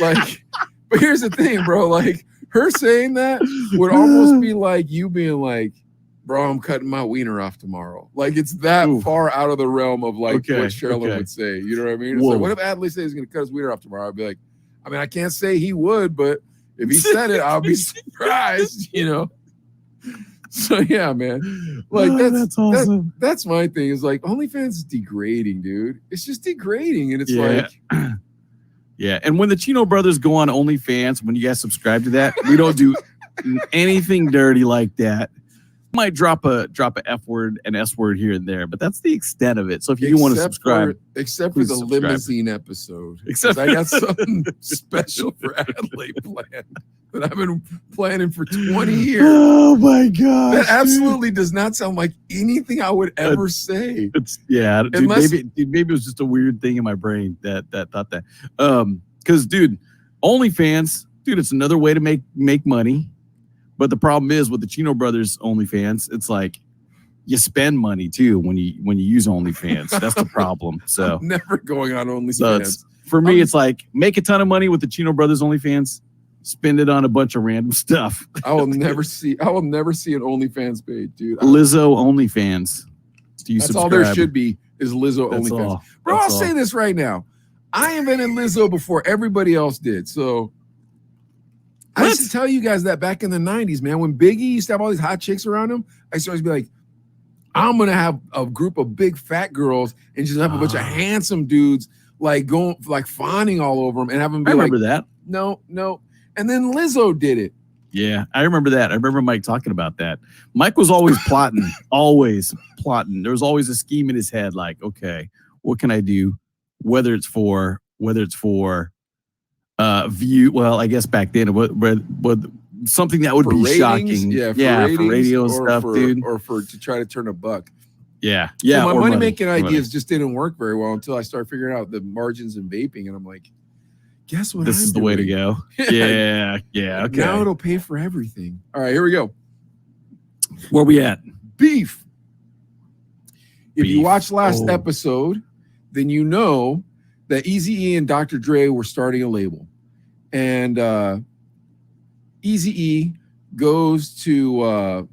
Like, but here's the thing, bro. Like her saying that would almost be like you being like, bro, I'm cutting my wiener off tomorrow. Like it's that far out of the realm of like what Sherilyn would say. You know what I mean? It's like, what if Adlai says he's going to cut his wiener off tomorrow? I'd be like, I mean, I can't say he would, but if he said it, I'll be surprised, you know? So yeah, man. Like that's awesome. That's my thing is like OnlyFans is degrading, dude. It's just degrading. And it's like yeah. And when the Chino brothers go on OnlyFans, when you guys subscribe to that, we don't do anything dirty like that. Might drop a F word and S word here and there, but that's the extent of it. So if you want to subscribe, except for the limousine episode, except I got something special for Adlai planned that I've been planning for 20 years. Oh my god, that absolutely does not sound like anything I would ever say. It's dude, maybe it was just a weird thing in my brain that thought that. Because dude, OnlyFans, dude, it's another way to make money. But the problem is with the Chino brothers OnlyFans, it's like you spend money too when you use OnlyFans. That's the problem. So I'm never going on OnlyFans. So for me, it's like make a ton of money with the Chino brothers OnlyFans, spend it on a bunch of random stuff. I will never see an OnlyFans page, dude. Lizzo OnlyFans. That's all there should be is Lizzo OnlyFans. Bro, I'll say this right now. I invented Lizzo before everybody else did. So I used to tell you guys that back in the 90s, man. When Biggie used to have all these hot chicks around him, I used to always be like, I'm going to have a group of big fat girls and just have a bunch of handsome dudes like going, like fawning all over them and have them be like, that. No. And then Lizzo did it. Yeah, I remember that. I remember Mike talking about that. Mike was always plotting, always plotting. There was always a scheme in his head like, okay, what can I do? Whether it's for view, well, I guess back then, what something that would be shocking, for radio stuff, dude, or to try to turn a buck. Yeah. So my money making ideas just didn't work very well until I started figuring out the margins in vaping, and I'm like, guess what? This I'm is the way to doing? go. Yeah. Yeah. Okay. Now it'll pay for everything. All right, here we go. Where we at? Beef. If you Beef. watched last Oh. episode, then you know that Eazy-E and Dr. Dre were starting a label. And Eazy-E goes to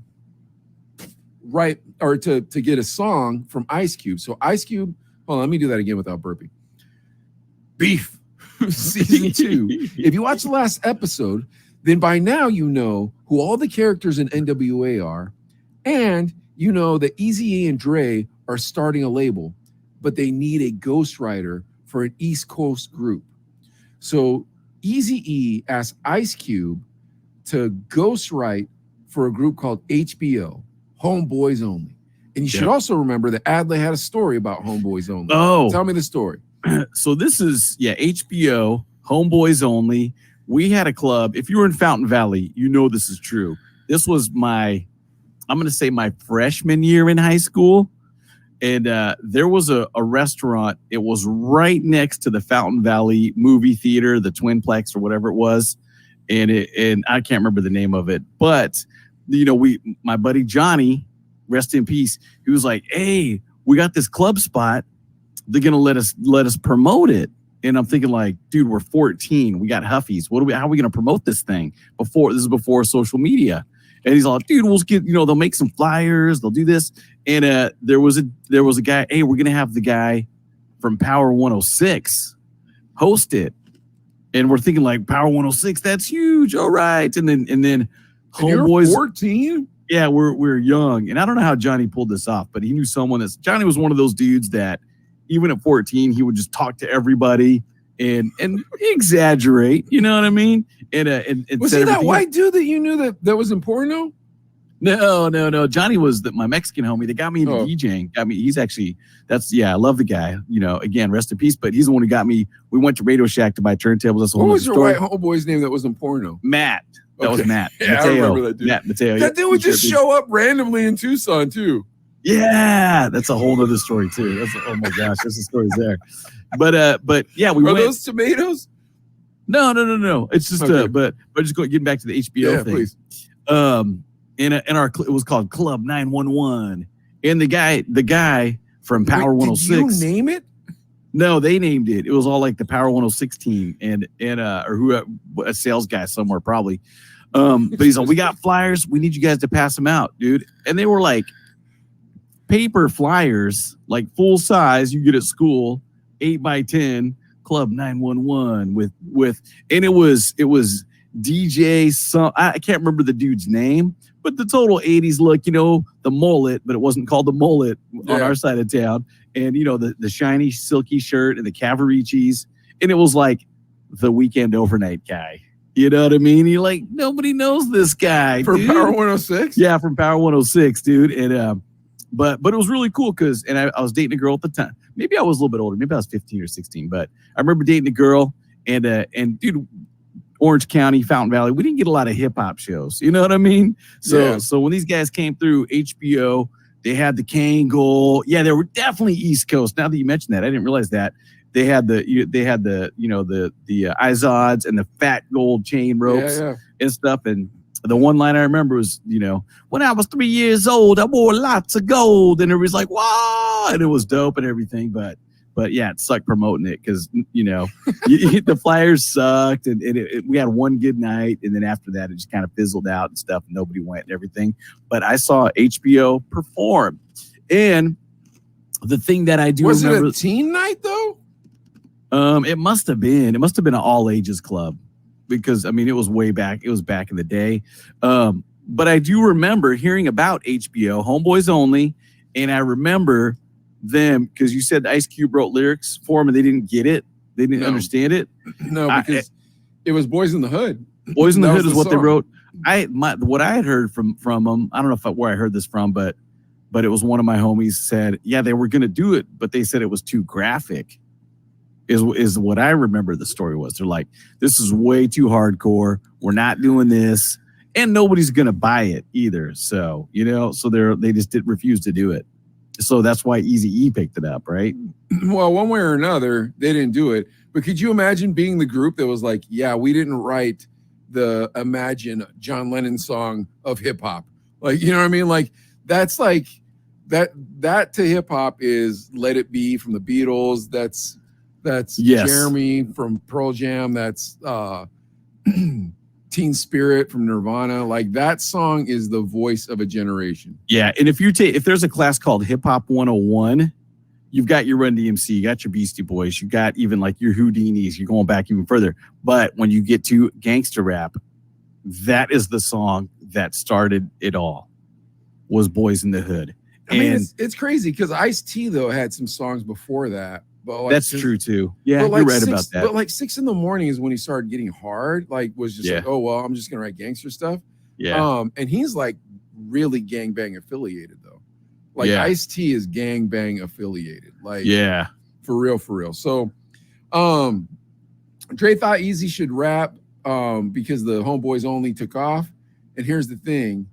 write or to get a song from Ice Cube. So Ice Cube, hold on, let me do that again without burping. Beef. Season 2. If you watch the last episode, then by now you know who all the characters in NWA are, and you know that Eazy-E and Dre are starting a label, but they need a ghostwriter for an East Coast group. So Eazy-E asked Ice Cube to ghostwrite for a group called HBO, Homeboys Only. And you should also remember that Adlai had a story about Homeboys Only. Oh, Tell me the story. so this is HBO, Homeboys Only. We had a club. If you were in Fountain Valley, you know this is true. This was I'm going to say my freshman year in high school. And there was a restaurant. It was right next to the Fountain Valley movie theater, the Twinplex or whatever it was. And I can't remember the name of it. But, my buddy Johnny, rest in peace, he was like, hey, we got this club spot. They're going to let us promote it. And I'm thinking like, dude, we're 14. We got Huffies. How are we going to promote this thing? This is before social media. And he's like, dude, we'll get, they'll make some flyers. They'll do this. And there was a guy, hey, we're going to have the guy from Power 106 host it. And we're thinking like Power 106, that's huge. All right. And then Homeboys. 14? Yeah, we're young. And I don't know how Johnny pulled this off, but he knew someone Johnny was one of those dudes that even at 14, he would just talk to everybody and exaggerate, you know what I mean? And was he that white dude that you knew that was in porno? No. Johnny was my Mexican homie that got me into DJing. I love the guy. Again, rest in peace. But he's the one who got me. We went to Radio Shack to buy turntables. That's what was your white homeboy's name that was in porno? Matt. That was Matt. Yeah, Mateo. I remember that dude. Matt Mateo. That dude would just show up randomly in Tucson too. Yeah, that's a whole other story too. Oh my gosh, there's the stories there. But yeah, we went. Are those tomatoes? No. It's just okay. But just getting back to the HBO thing. Please. It was called Club 911, and the guy from Power 106. Did you name it? No, they named it. It was all like the Power 106 team and or who a sales guy somewhere probably. But he's like, we got flyers. We need you guys to pass them out, dude. And they were like paper flyers, like full size you get at school, 8x10, Club 911 with and it was DJ I can't remember the dude's name, but the total 80s look, the mullet, but it wasn't called the mullet on our side of town. And the shiny silky shirt and the Cavaricis, and it was like the Weekend Overnight guy. You know what I mean? You're like, nobody knows this guy. From Power 106? Yeah, from Power 106, dude. And but it was really cool because I was dating a girl at the time. Maybe I was a little bit older. Maybe I was 15 or 16, but I remember dating a girl and dude, Orange County, Fountain Valley, we didn't get a lot of hip hop shows. You know what I mean? So when these guys came through HBO, they had the Kangol. Yeah, they were definitely East Coast. Now that you mentioned that, I didn't realize that. They had the Izods and the fat gold chain ropes and stuff. And the one line I remember was, when I was 3 years old, I wore lots of gold. And it was like, wow. And it was dope and everything. But yeah, it sucked promoting it because, the flyers sucked. And we had one good night. And then after that, it just kind of fizzled out and stuff. And nobody went and everything. But I saw HBO perform. And the thing that I do remember. Was it a teen night, though? It must have been an all ages club because it was way back. It was back in the day. But I do remember hearing about HBO, Homeboys Only. And I remember them because you said Ice Cube wrote lyrics for them and they didn't get it. They didn't understand it. No, because it was Boys in the Hood. Boys in the Hood is what they wrote. What I had heard from them, I don't know where I heard this from, but it was one of my homies said, yeah, they were going to do it, but they said it was too graphic. Is what I remember the story was. They're like, this is way too hardcore. We're not doing this. And nobody's going to buy it either. So, they just refuse to do it. So that's why Eazy-E picked it up, right? Well, one way or another, they didn't do it. But could you imagine being the group that was like, yeah, we didn't write the Imagine John Lennon song of hip hop? Like, you know what I mean? Like, that's like that to hip hop is Let It Be from the Beatles. That's Yes. Jeremy from Pearl Jam. That's Teen Spirit from Nirvana. Like, that song is the voice of a generation. Yeah, and if there's a class called Hip Hop 101, you've got your Run DMC, you got your Beastie Boys, you got even like your Houdinis, you're going back even further. But when you get to gangster rap, that is the song that started it all, was Boys in the Hood. I mean, it's crazy because Ice-T, though, had some songs before that. But like, that's true, too. Yeah, like you're right about that. But like 6 a.m. is when he started getting hard. Like, was just like, oh, well, I'm just going to write gangster stuff. Yeah. And he's like really gangbang affiliated, though. Like, Ice-T is gangbang affiliated. Like, for real. So, Dre thought Eazy should rap because the Homeboys Only took off. And here's the thing.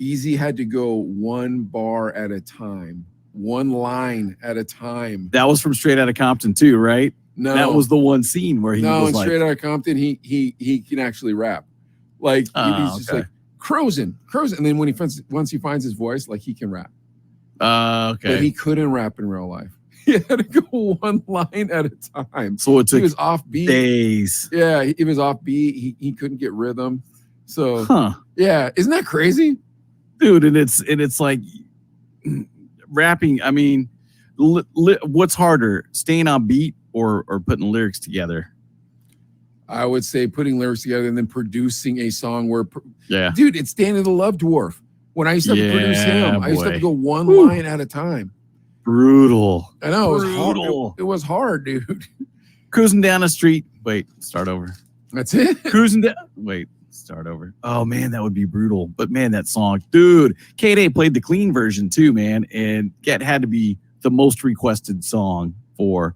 Eazy had to go one bar at a time, one line at a time. That was from Straight Outta Compton too, right? No, that was the one scene where he was in like, Straight Outta Compton, he can actually rap. Like, he's just like cruising. And then once he finds his voice, like, he can rap. Okay. But he couldn't rap in real life. He had to go one line at a time. So it took he was off beat. Days. Yeah, he was off beat. He couldn't get rhythm. So yeah, isn't that crazy? Dude, and it's like rapping. I mean, what's harder, staying on beat or putting lyrics together? I would say putting lyrics together and then producing a song where, dude, it's Danny the Love Dwarf. When I used to produce him, I used to have to go one line at a time. Brutal. I know, it was hard. It was hard, dude. Cruising down the street. Wait, start over. That's it. Cruising down. Wait. Start over. Oh man, that would be brutal. But man, that song, dude. K-Day played the clean version too, man, and it had to be the most requested song for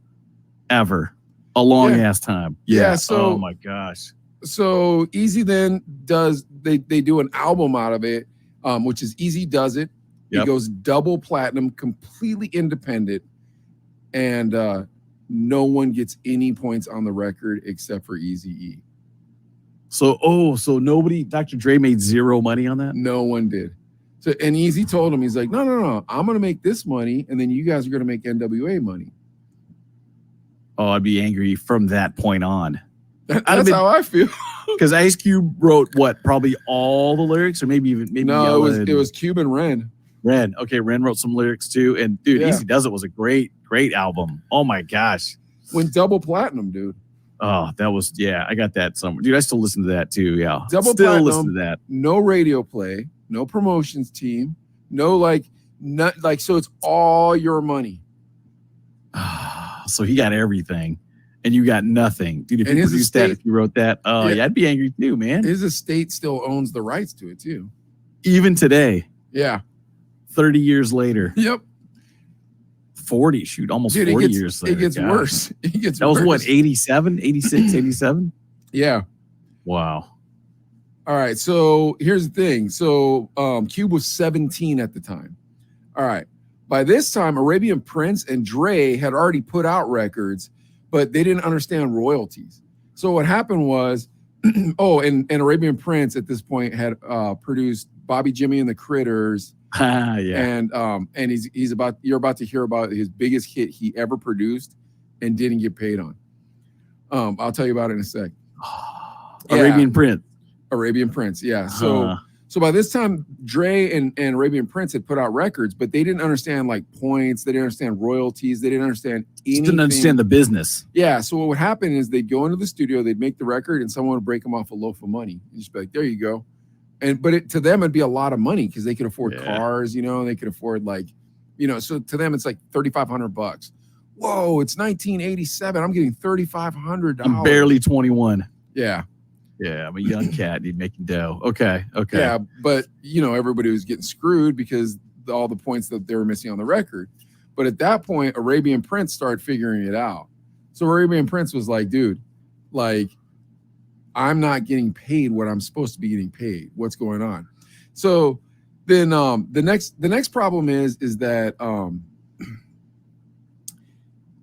ever, a long ass time. So, oh my gosh. So Eazy then they do an album out of it, which is Eazy Does It. It goes double platinum, completely independent, and no one gets any points on the record except for Eazy-E. So nobody, Dr. Dre made zero money on that? No one did. So, and Eazy told him, he's like, no, I'm going to make this money, and then you guys are going to make NWA money. Oh, I'd be angry from that point on. That's how I feel. Because Ice Cube wrote probably all the lyrics, or maybe no, it was Cube and Ren. Okay, Ren wrote some lyrics too, and dude, Eazy Does It was a great album. Oh my gosh, went double platinum, dude. Oh, that was I got that somewhere, dude. I still listen to that too. Yeah, double still platinum, listen to that. No radio play, no promotions team, no so it's all your money. So he got everything, and you got nothing, dude. If you produced that, if you wrote that, I'd be angry too, man. His estate still owns the rights to it too, even today. Yeah, 30 years later. Yep. 40, shoot, almost 40 years later. It gets worse. That was what, 87, 86, 87? Yeah. Wow. All right. So here's the thing. So Cube was 17 at the time. All right. By this time, Arabian Prince and Dre had already put out records, but they didn't understand royalties. So what happened was, and Arabian Prince at this point had produced Bobby Jimmy and the Critters. And you're about to hear about his biggest hit he ever produced and didn't get paid on. I'll tell you about it in a sec. Arabian Prince, yeah. So by this time, Dre and Arabian Prince had put out records, but they didn't understand like points, they didn't understand royalties, they didn't understand anything. Didn't understand the business. Yeah. So what would happen is they'd go into the studio, they'd make the record, and someone would break them off a loaf of money. And just be like, there you go. But to them, it'd be a lot of money because they could afford cars, they could afford so to them, it's like $3,500. Whoa, it's 1987. I'm getting $3,500. I'm barely 21. Yeah. Yeah, I'm a young cat, dude, making dough. Okay. Yeah, but, everybody was getting screwed because all the points that they were missing on the record. But at that point, Arabian Prince started figuring it out. So Arabian Prince was like, dude, I'm not getting paid what I'm supposed to be getting paid. What's going on? So Then the next problem is that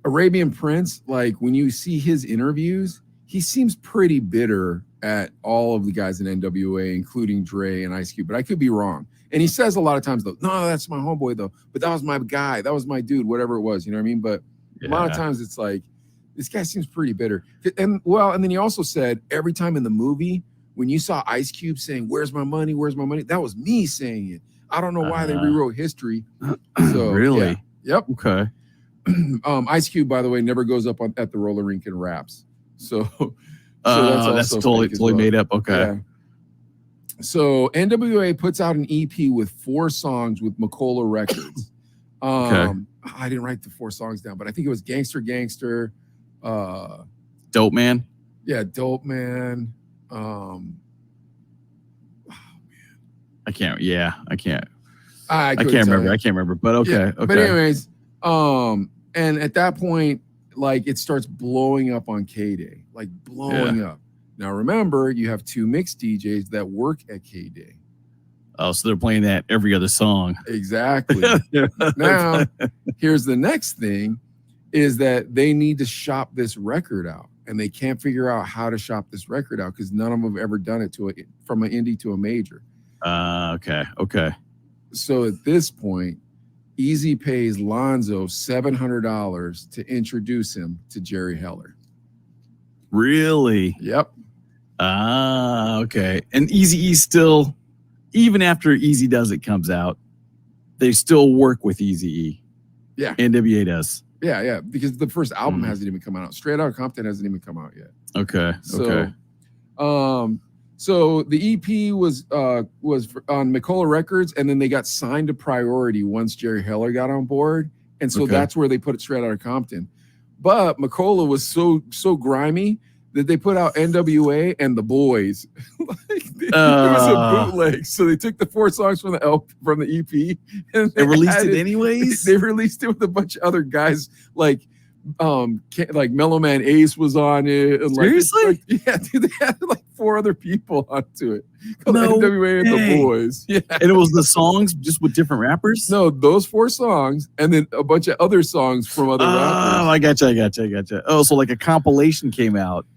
Arabian Prince, like when you see his interviews, he seems pretty bitter at all of the guys in NWA, including Dre and Ice Cube, but I could be wrong. And he says a lot of times though, no, that's my homeboy though, but that was my guy, that was my dude, whatever it was, you know what I mean? But a lot of times it's like, this guy seems pretty bitter. And then he also said every time in the movie, when you saw Ice Cube saying, "Where's my money? Where's my money?" That was me saying it. I don't know why they rewrote history. So really? Yeah. Yep. Okay. Ice Cube, by the way, never goes up at the roller rink and raps. So that's totally made up. Okay. Yeah. So NWA puts out an EP with 4 songs with Macola Records. Okay. I didn't write the 4 songs down, but I think it was Gangster, Dope Man. Yeah, Dope Man. I can't. Yeah, I can't. I can't remember. I can't remember. But okay. Yeah, Okay. But anyways, and at that point, like it starts blowing up on K-Day, like blowing up. Now remember, you have 2 mix DJs that work at K-Day. Oh, so they're playing that every other song. Exactly. Now, here's the next thing, is that they need to shop this record out, and they can't figure out how to shop this record out because none of them have ever done it from an indie to a major. Okay. So at this point, Easy pays Lonzo $700 to introduce him to Jerry Heller. Really? Yep. Okay. And Eazy-E still, even after Easy Does It comes out, they still work with Eazy-E. Yeah. NWA does. Yeah, because the first album hasn't even come out. Straight Outta Compton hasn't even come out yet. Okay. So the EP was on Macola Records, and then they got signed to Priority once Jerry Heller got on board, and so that's where they put it Straight Outta Compton. But Macola was so grimy that they put out NWA and The Boys. It was a bootleg. So they took the 4 songs from the EP and they released it anyways. They released it with a bunch of other guys like Mellow Man Ace was on it. And seriously? Yeah, dude, they had like 4 other people onto it. NWA and The Boys. Yeah. And it was the songs just with different rappers? No, those 4 songs and then a bunch of other songs from other rappers. Oh, I gotcha. Oh, so like a compilation came out.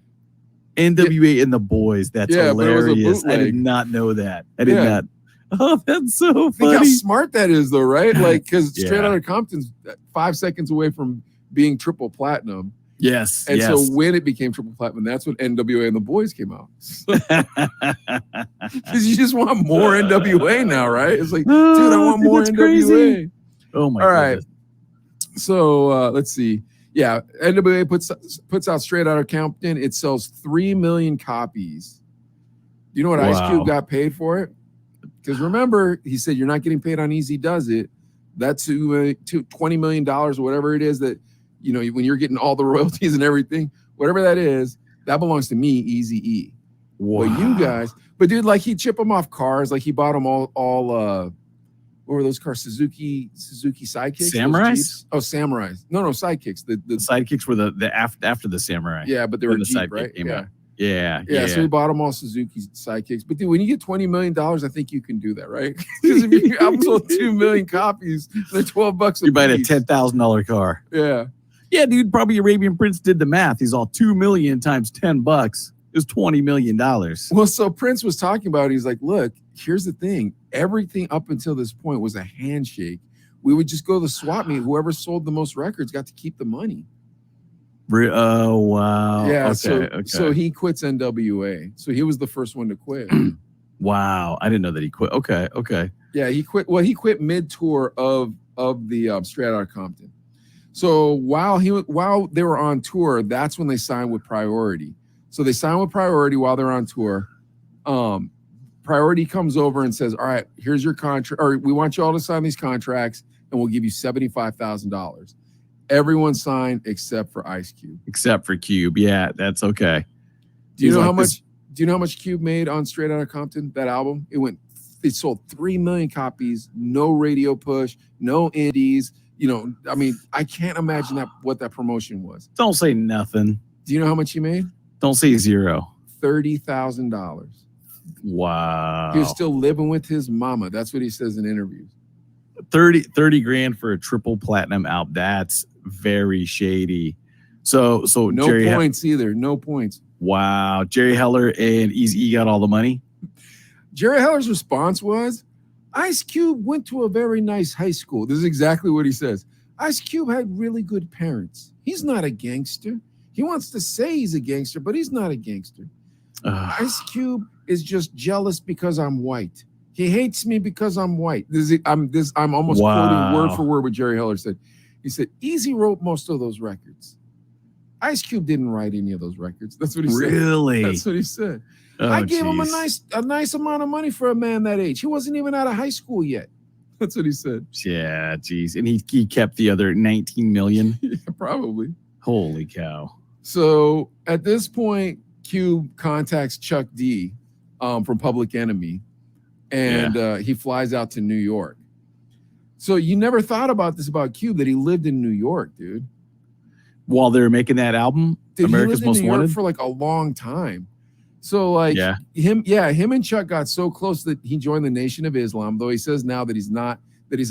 NWA and The Boys. That's hilarious. I did not know that. I did not. Oh, that's so funny. Think how smart that is, though, right? Like, because Straight Outta Compton's 5 seconds away from being triple platinum. Yes. And so when it became triple platinum, that's when NWA and The Boys came out. Because you just want more NWA now, right? It's like, dude, I want more NWA. Crazy. Oh my god. All right. So let's see. Yeah, NWA puts out Straight Outta Compton. It sells 3 million copies. Do you know what Ice Cube got paid for it? Because remember, he said you're not getting paid on Easy Does It. That's $20 million or whatever it is that, you know, when you're getting all the royalties and everything, whatever that is, that belongs to me, Eazy-E. Wow. Well, you guys, but dude, like he'd chip them off cars, like he bought them all what were those cars? Suzuki Sidekicks? Samurais? Oh, Samurais. No, Sidekicks. The Sidekicks were the after the Samurai. Yeah, but they were the Jeep, right? Yeah. So we bought them all Suzuki Sidekicks. But dude, when you get $20 million, I think you can do that, right? Because if your album sold 2 million copies, they're $12 you buy a $10,000 car. Yeah, dude. Probably Arabian Prince did the math. He's all 2 million times $10 is $20 million. Well, so Prince was talking about it. He's like, look, here's the thing. Everything up until this point was a handshake. We would just go to the swap meet. Whoever sold the most records got to keep the money. Oh, wow. Yeah. So he quits NWA. So he was the first one to quit. Wow. I didn't know that he quit. Okay. Yeah, he quit. Well, he quit mid-tour of the Straight Outta Compton. So while they were on tour, that's when they signed with Priority. So they signed with Priority while they're on tour. Priority comes over and says, all right, here's your contract, or we want you all to sign these contracts and we'll give you $75,000. Everyone signed except for Ice Cube. Except for Cube. Yeah, that's okay. Do you know how much Cube made on Straight Outta Compton, that album? It sold 3 million copies, no radio push, no indies. You know, I mean, I can't imagine what that promotion was. Don't say nothing. Do you know how much he made? Don't say zero. $30,000. Wow. He was still living with his mama. That's what he says in interviews. 30 grand for a triple platinum album. That's very shady. So No Jerry points either. No points. Wow. Jerry Heller and Eazy-E got all the money. Jerry Heller's response was, Ice Cube went to a very nice high school. This is exactly what he says. Ice Cube had really good parents. He's not a gangster. He wants to say he's a gangster, but he's not a gangster. Ice Cube is just jealous because I'm white. He hates me because I'm white. I'm almost quoting word for word what Jerry Heller said. He said, Eazy wrote most of those records. Ice Cube didn't write any of those records. That's what he said. Really? That's what he said. Oh, I gave him a nice amount of money for a man that age. He wasn't even out of high school yet. That's what he said. Yeah, geez. And he kept the other 19 million. Yeah, probably. Holy cow. So at this point, Cube contacts Chuck D from Public Enemy, and he flies out to New York. So you never thought about this about Cube, that he lived in New York, dude. While they were making that album, Dude, America's Most Wanted, for like a long time. So like him and Chuck got so close that he joined the Nation of Islam, though he says now that he's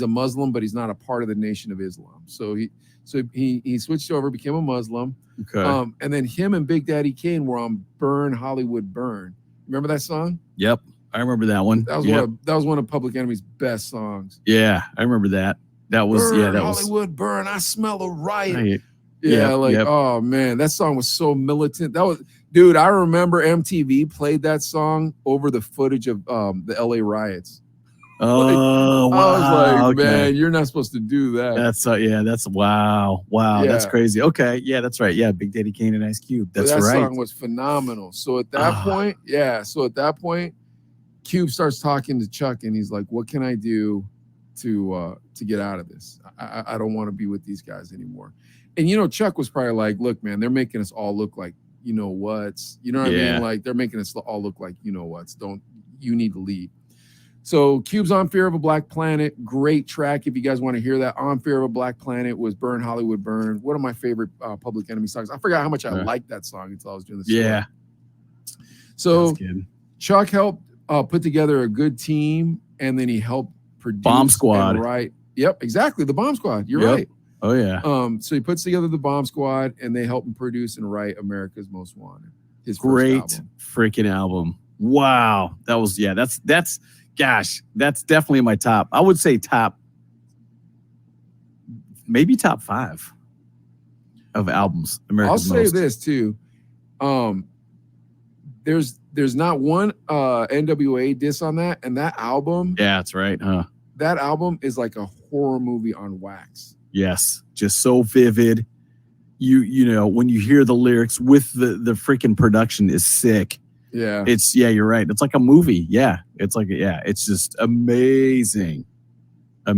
a Muslim, but he's not a part of the Nation of Islam. So he switched over, became a Muslim. Okay. And then him and Big Daddy Kane were on Burn Hollywood Burn. Remember that song? Yep. I remember that one. That was one of Public Enemy's best songs. Yeah, I remember that. That was Burn, that Hollywood Burn. I smell a riot. Right. Yeah, oh man, that song was so militant. Dude, I remember MTV played that song over the footage of the LA riots. Oh, wow. I was like, man, you're not supposed to do that. That's wow. That's crazy. Okay, yeah, that's right. Yeah, Big Daddy Kane and Ice Cube. That's that right. That song was phenomenal. So at that point, Cube starts talking to Chuck, and he's like, "What can I do to get out of this? I don't want to be with these guys anymore." And Chuck was probably like, "Look, man, they're making us all look like what's. You know what I mean? Like they're making us all look like what's. You need to leave." So Cube's On Fear of a Black Planet, great track. If you guys want to hear that, On Fear of a Black Planet was Burn Hollywood Burn. One of my favorite Public Enemy songs. I forgot how much I liked that song until I was doing this. Yeah. So Chuck helped put together a good team, and then he helped produce Bomb Squad. Right. Yep, exactly. The Bomb Squad. You're right. Oh yeah. So he puts together the Bomb Squad, and they help him produce and write America's Most Wanted. His great first album. Freaking album. Wow. That was that's definitely my top. I would say maybe top 5 of albums. America's I'll Most. say this too. There's not one NWA diss on that, and that album. Yeah, that's right. That album is like a horror movie on wax. Yes, just so vivid. You know when you hear the lyrics with the freaking production is sick. Yeah, you're right. It's like a movie. Yeah, it's just amazing. Oh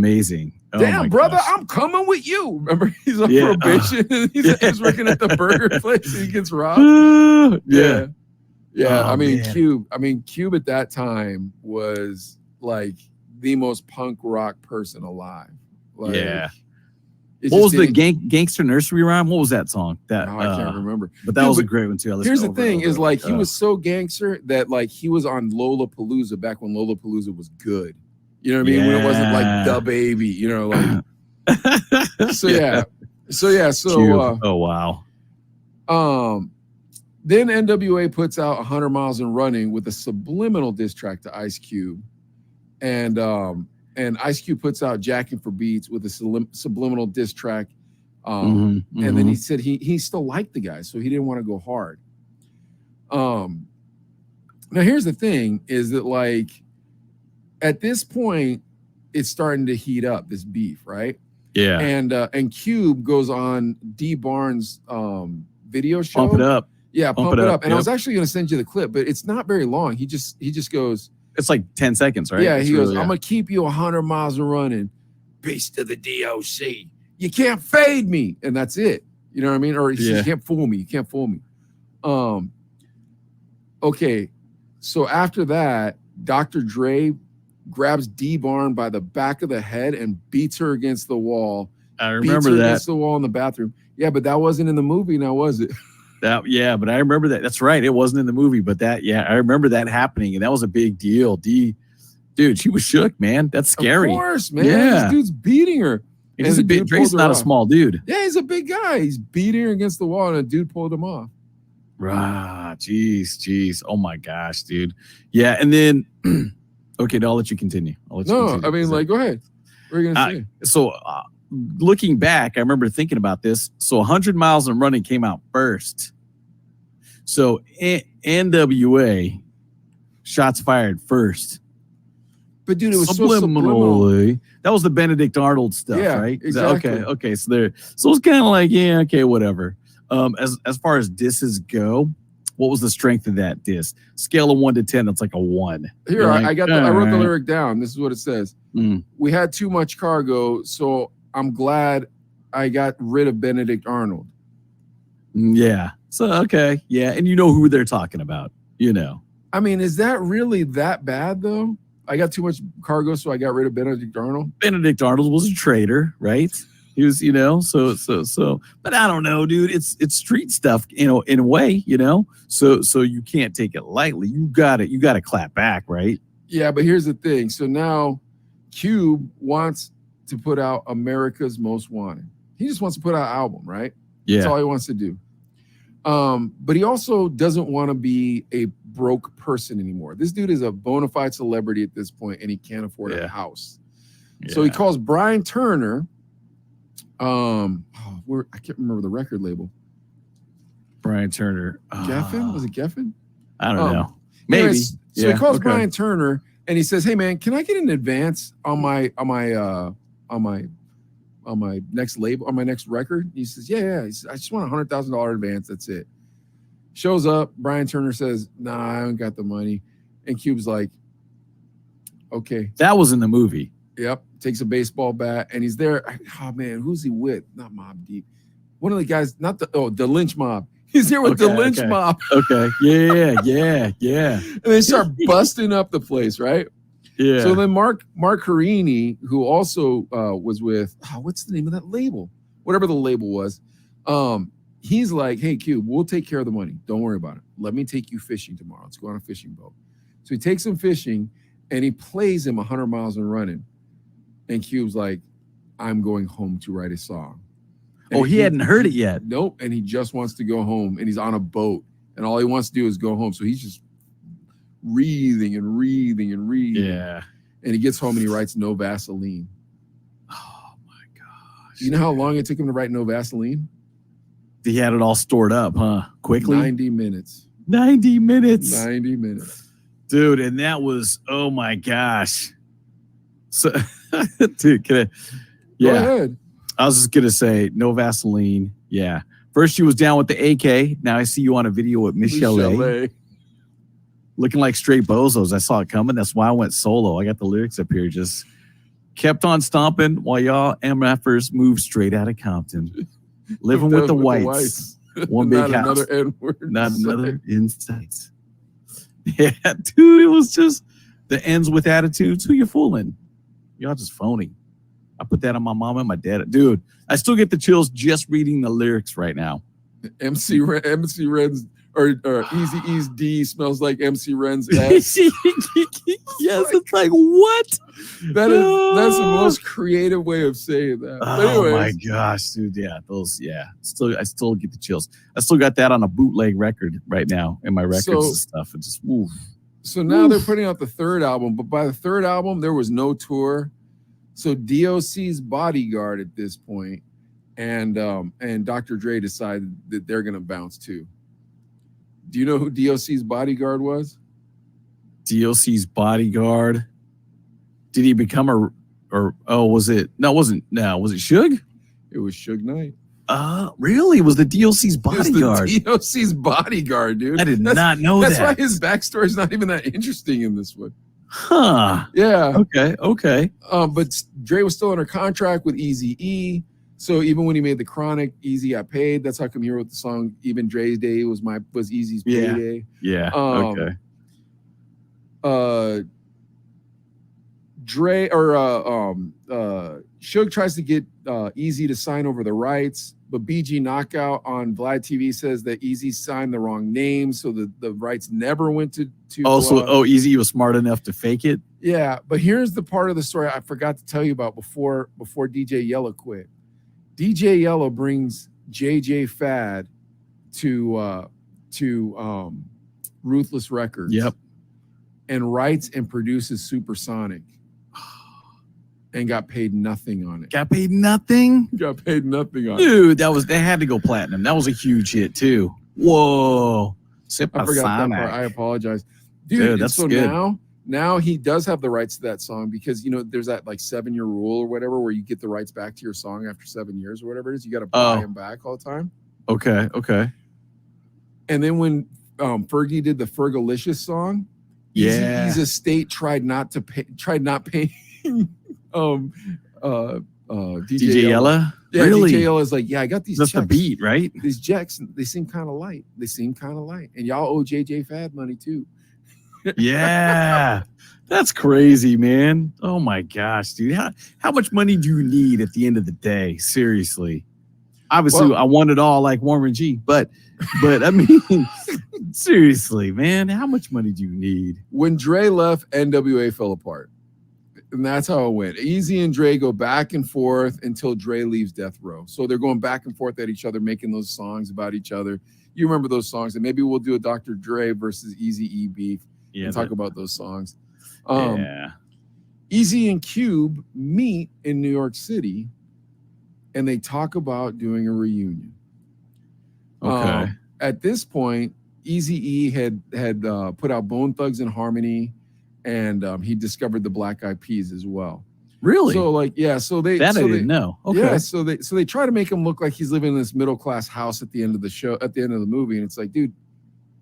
damn, brother, gosh. I'm coming with you. Remember, he's on probation. He's working at the burger place. And he gets robbed. Yeah. Oh, Cube at that time was like the most punk rock person alive. Like, what was the Gangster Nursery Rhyme? What was that song? I can't remember. But that was a great one too. Here's the thing: is like he was so gangster that like he was on Lollapalooza back when Lollapalooza was good. You know what I mean? When it wasn't like Da Baby. Like. Oh wow. Then NWA puts out 100 Miles and Running with a subliminal diss track to Ice Cube, and Ice Cube puts out Jacking for Beats with a subliminal diss track. And then he said he still liked the guy, so he didn't want to go hard. Now here's the thing: is that like at this point it's starting to heat up, this beef, right? Yeah. And Cube goes on D Barnes' video show. Pump It Up. Yeah, pump it up. And I was actually going to send you the clip, but it's not very long. He just goes. It's like 10 seconds, right? Yeah, he goes, I'm going to keep you 100 miles and running. Beast of the DOC. You can't fade me. And that's it. You know what I mean? Or he says, you can't fool me. You can't fool me. Okay. So after that, Dr. Dre grabs D-Barn by the back of the head and beats her against the wall. I remember that. Against the wall in the bathroom. Yeah, but that wasn't in the movie now, was it? Yeah, but I remember that. That's right. It wasn't in the movie, but I remember that happening, and that was a big deal. Dude, she was shook, man. That's scary. Of course, man. Yeah. This dude's beating her. And he's the a big. dude Dre's pulled her not a off. small dude. Yeah, he's a big guy. He's beating her against the wall, and a dude pulled him off. Jeez. Oh my gosh, dude. Yeah, and then okay, I'll let you continue. No, I mean, like, go ahead. What are you gonna say? So looking back, I remember thinking about this. So 100 Miles and Running came out first. So NWA, Shots Fired first. But dude, it was so Subliminally. subliminal. That was the Benedict Arnold stuff, Yeah, right? exactly. Okay. So it's kind of like, yeah, okay, whatever. As far as disses go, what was the strength of that diss? Scale of 1 to 10, it's like a 1. Here, Like, I wrote the all lyric down. This is what it says. Mm. We had too much cargo, so I'm glad I got rid of Benedict Arnold. Yeah. So okay, yeah, and you know who they're talking about, you know. I mean, is that really that bad though? I got too much cargo, so I got rid of Benedict Arnold. Benedict Arnold was a traitor, right? He was, you know, so. But I don't know, dude. It's street stuff, you know, in a way, you know. So you can't take it lightly. You got to clap back, right? Yeah, but here's the thing. So now, Cube wants to put out America's Most Wanted. He just wants to put out an album, right? Yeah. That's all he wants to do. But he also doesn't want to be a broke person anymore. This dude is a bona fide celebrity at this point, and he can't afford a house. So he calls Brian Turner. I can't remember the record label. Brian Turner. Geffen? Was it Geffen? I don't know. Maybe. Anyways, so he calls Brian Turner and he says, "Hey man, can I get an advance on my next label, on my next record?" He says, "Yeah." He says, "I just want $100,000 advance. That's it." Shows up. Brian Turner says, "Nah, I haven't got the money." And Cube's like, "Okay." That was in the movie. Yep. Takes a baseball bat and he's there. Oh man, who's he with? Not Mobb Deep. One of the guys, the Lynch Mob. He's here with the Lynch Mob. Okay. Yeah. And they start busting up the place, right? Yeah. So then Mark Carini, who also was with, what's the name of that label? Whatever the label was. He's like, "Hey, Cube, we'll take care of the money. Don't worry about it. Let me take you fishing tomorrow. Let's go on a fishing boat." So he takes him fishing and he plays him 100 Miles and Running. And Cube's like, "I'm going home to write a song." And he hadn't heard it yet. Nope. And he just wants to go home and he's on a boat and all he wants to do is go home. So he's just breathing. Yeah. And he gets home and he writes No Vaseline. Oh my gosh. You know how long it took him to write No Vaseline? He had it all stored up, huh? Quickly. 90 minutes. 90 minutes. 90 minutes. Dude, and that was, oh my gosh. So, dude, Go ahead. I was just gonna say no Vaseline. Yeah. First she was down with the AK. Now I see you on a video with Missy Elliot. Looking like straight bozos. I saw it coming. That's why I went solo. I got the lyrics up here. Just kept on stomping while y'all MFers moved straight out of Compton. Living with the whites. One big Not house. another N-word. Not another insight. Yeah, dude, it was just the ends with attitudes. Who you fooling? Y'all just phony. I put that on my mom and my dad. Dude, I still get the chills just reading the lyrics right now. MC Ren's or Easy E's D smells like MC Ren's ass. Yes, it's like what? That's the most creative way of saying that. Oh my gosh, dude. Yeah, I still get the chills. I still got that on a bootleg record right now in my records and stuff. And just woof. So now they're putting out the third album, but by the third album, there was no tour. So DOC's bodyguard at this point, and Dr. Dre decided that they're gonna bounce too. Do you know who DOC's bodyguard was? DOC's bodyguard. Did he become was it Suge? It was Suge Knight. Really? It was the DOC's bodyguard? It was the DOC's bodyguard, dude. I did not know that. That's why his backstory is not even that interesting in this one. Huh. Yeah. Okay. But Dre was still under contract with Eazy-E. So even when he made the Chronic, Eazy got paid. That's how come he wrote the song "Even Dre's Day" was Eazy's payday. Yeah. Okay. Dre or Suge tries to get Eazy to sign over the rights, But BG Knockout on Vlad TV says that Easy signed the wrong name, so the rights never went to. Easy was smart enough to fake it. Yeah, but here's the part of the story I forgot to tell you about before DJ Yella quit. DJ Yella brings JJ Fad to Ruthless Records. Yep. And writes and produces Supersonic. And got paid nothing on it. Got paid nothing? Got paid nothing on it. Dude, they had to go platinum. That was a huge hit too. Whoa. I forgot that part. I apologize. Dude, that's so good. Now he does have the rights to that song because there's that like 7-year rule or whatever where you get the rights back to your song after 7 years or whatever it is. You got to buy them back all the time. Okay. And then when Fergie did the Fergalicious song, Eazy's estate tried not paying DJ Yella. Yeah, really? DJ Yella is like, I got these. That's checks. the beat, right? These checks, they seem kind of light. And y'all owe JJ Fad money too. Yeah, that's crazy, man. Oh my gosh, dude. How much money do you need at the end of the day? Seriously. Obviously, I want it all like Warren G, but I mean, seriously, man, how much money do you need? When Dre left, NWA fell apart. And that's how it went. Easy and Dre go back and forth until Dre leaves Death Row. So they're going back and forth at each other, making those songs about each other. You remember those songs, and maybe we'll do a Dr. Dre versus Eazy-E beef and talk about those songs. Eazy and Cube meet in New York City, and they talk about doing a reunion. Okay. At this point, Eazy-E had put out Bone Thugs and Harmony, and he discovered the Black Eyed Peas as well. Really? So I didn't know. Okay. Yeah, so they try to make him look like he's living in this middle class house at the end of the show, at the end of the movie, and it's like, dude,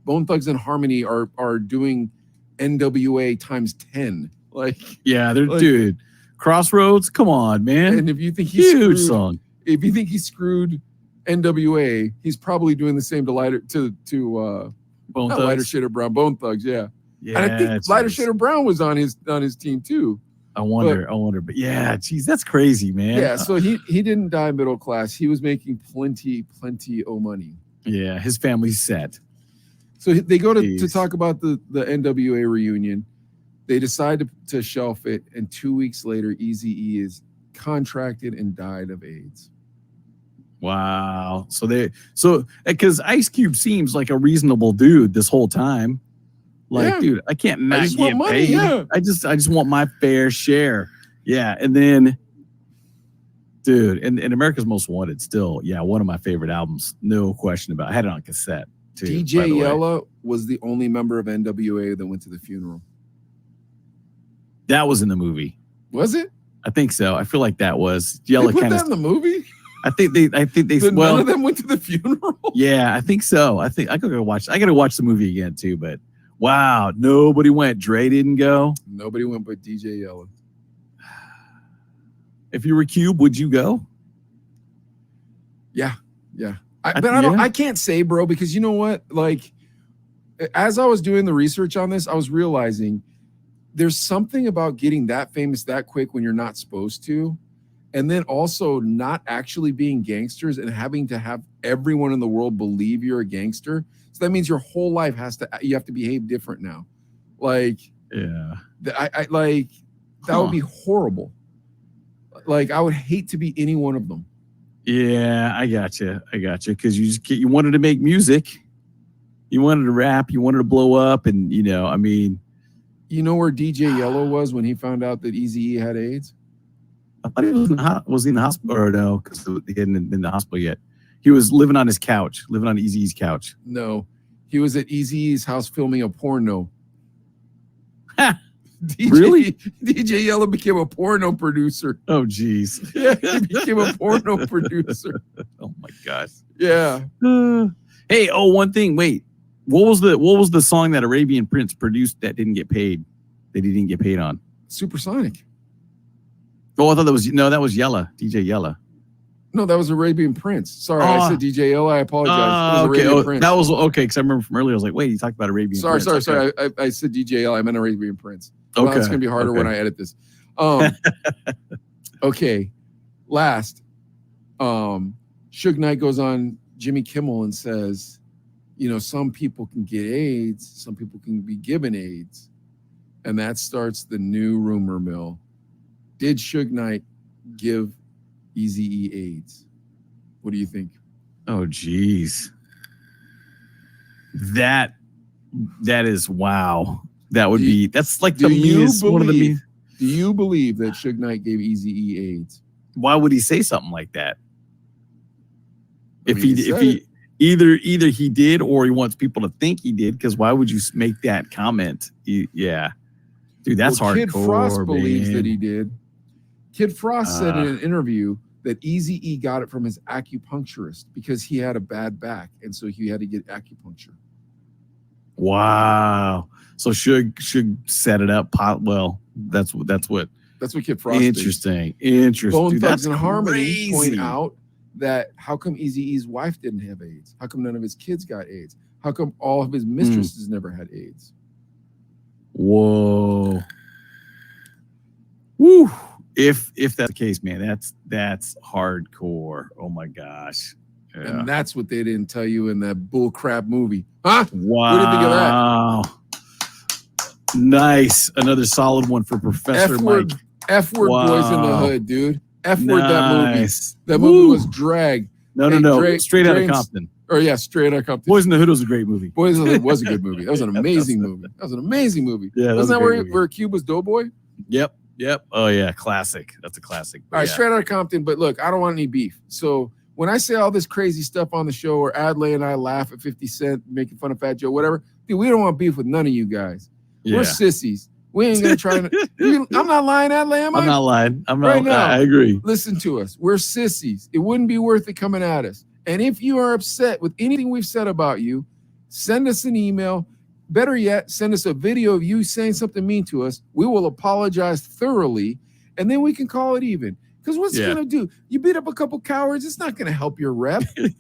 Bone Thugs and Harmony are doing NWA times 10. Like, yeah, dude. Crossroads, come on, man. And if you think huge song. If you think he screwed NWA, he's probably doing the same to Lighter Shitter Brown, Bone Thugs, yeah. Yeah, and I think Lighter Shitter Brown was on his team too. I wonder, but yeah, geez, that's crazy, man. Yeah, so he didn't die middle class. He was making plenty of money. Yeah, his family's set. So they go to talk about the NWA reunion. They decide to shelf it, and 2 weeks later, Eazy-E is contracted and died of AIDS. Wow. So because Ice Cube seems like a reasonable dude this whole time. Like, dude, I can't not get paid. Yeah. I just want my fair share. Yeah. And then, dude, and America's Most Wanted still, one of my favorite albums. No question about it. I had it on cassette too. DJ Yella was the only member of NWA that went to the funeral. That was in the movie. Was it? I think so. I feel like that was Yella kind of in the movie. I think they none of them went to the funeral. Yeah, I think so. I think I gotta watch the movie again too, but wow, nobody went. Dre didn't go. Nobody went but DJ Yella. If you were Cube, would you go? Yeah. I can't say, bro, because you know what? Like, as I was doing the research on this, I was realizing there's something about getting that famous that quick when you're not supposed to, and then also not actually being gangsters and having to have everyone in the world believe you're a gangster. So that means your whole life you have to behave different now. Like, yeah, that would be horrible. Like, I would hate to be any one of them. Yeah, I got you. Because you wanted to make music, you wanted to rap, you wanted to blow up, and you know where DJ Yellow was when he found out that Eazy-E had AIDS? I thought he was in the hospital, or no, because he hadn't been in the hospital yet. He was living on his couch, living on Eazy-E's couch. No, he was at Eazy-E's house filming a porno. Really? DJ Yellow became a porno producer. Oh, geez. Yeah, he became a porno producer. Oh my gosh. Yeah. Hey, one thing. Wait, what was the song that Arabian Prince produced that didn't get paid? That he didn't get paid on? Supersonic. Oh, I thought that was Yella, DJ Yella. No, that was Arabian Prince. Sorry, I said DJ Yella. I apologize. Okay, Prince. That was okay because I remember from earlier. I was like, wait, you talked about Arabian Prince. Sorry. I said DJ Yella. I meant Arabian Prince. Okay, well, it's gonna be harder when I edit this. Okay, last. Suge Knight goes on Jimmy Kimmel and says, you know, some people can get AIDS, some people can be given AIDS. And that starts the new rumor mill. Did Suge Knight give Eazy-E AIDS? What do you think? Oh, geez. That is wow. That would be, that's like the meanest one of the mean. Do you believe that Suge Knight gave Eazy-E AIDS? Why would he say something like that? If mean, he either he did or he wants people to think he did, because why would you make that comment? Yeah. Dude, that's hardcore. Kid Frost believes man. that he did. Kid Frost said in an interview that Eazy-E got it from his acupuncturist because he had a bad back, and so he had to get acupuncture. Wow. So Suge set it up. Well, that's what Kid Frost interesting. Thinks. Interesting. Bone Dude, Thugs that's and Harmony crazy. point out that how come Eazy-E's wife didn't have AIDS? How come none of his kids got AIDS? How come all of his mistresses never had AIDS? Whoa. Woo. If that's the case, man, that's hardcore. Oh my gosh. Yeah. And that's what they didn't tell you in that bullcrap movie. Huh? Wow. What do you think of that? Nice. Another solid one for Professor Mike. F-word Boys in the Hood, dude. F-word that movie. That Woo. movie was drag. No. Straight out of Compton. Or yeah, Straight Outta Compton. Boys in the Hood was a great movie. Boys in the Hood was a good movie. That was an amazing movie. That was an amazing movie. Yeah, wasn't that where Cuba's Doughboy? Yep. Oh yeah, classic. That's a classic. All right, yeah. Straight Outta Compton. But look, I don't want any beef. So when I say all this crazy stuff on the show, or Adlai and I laugh at 50 Cent, making fun of Fat Joe, whatever, dude, we don't want beef with none of you guys. Yeah. We're sissies. We ain't gonna try to. I'm not lying, Adlai, am I? I'm not lying. I'm not. Right now, I agree. Listen to us. We're sissies. It wouldn't be worth it coming at us. And if you are upset with anything we've said about you, send us an email. Better yet, send us a video of you saying something mean to us. We will apologize thoroughly, and then we can call it even. Because what's it gonna do? You beat up a couple cowards, it's not gonna help your rep. You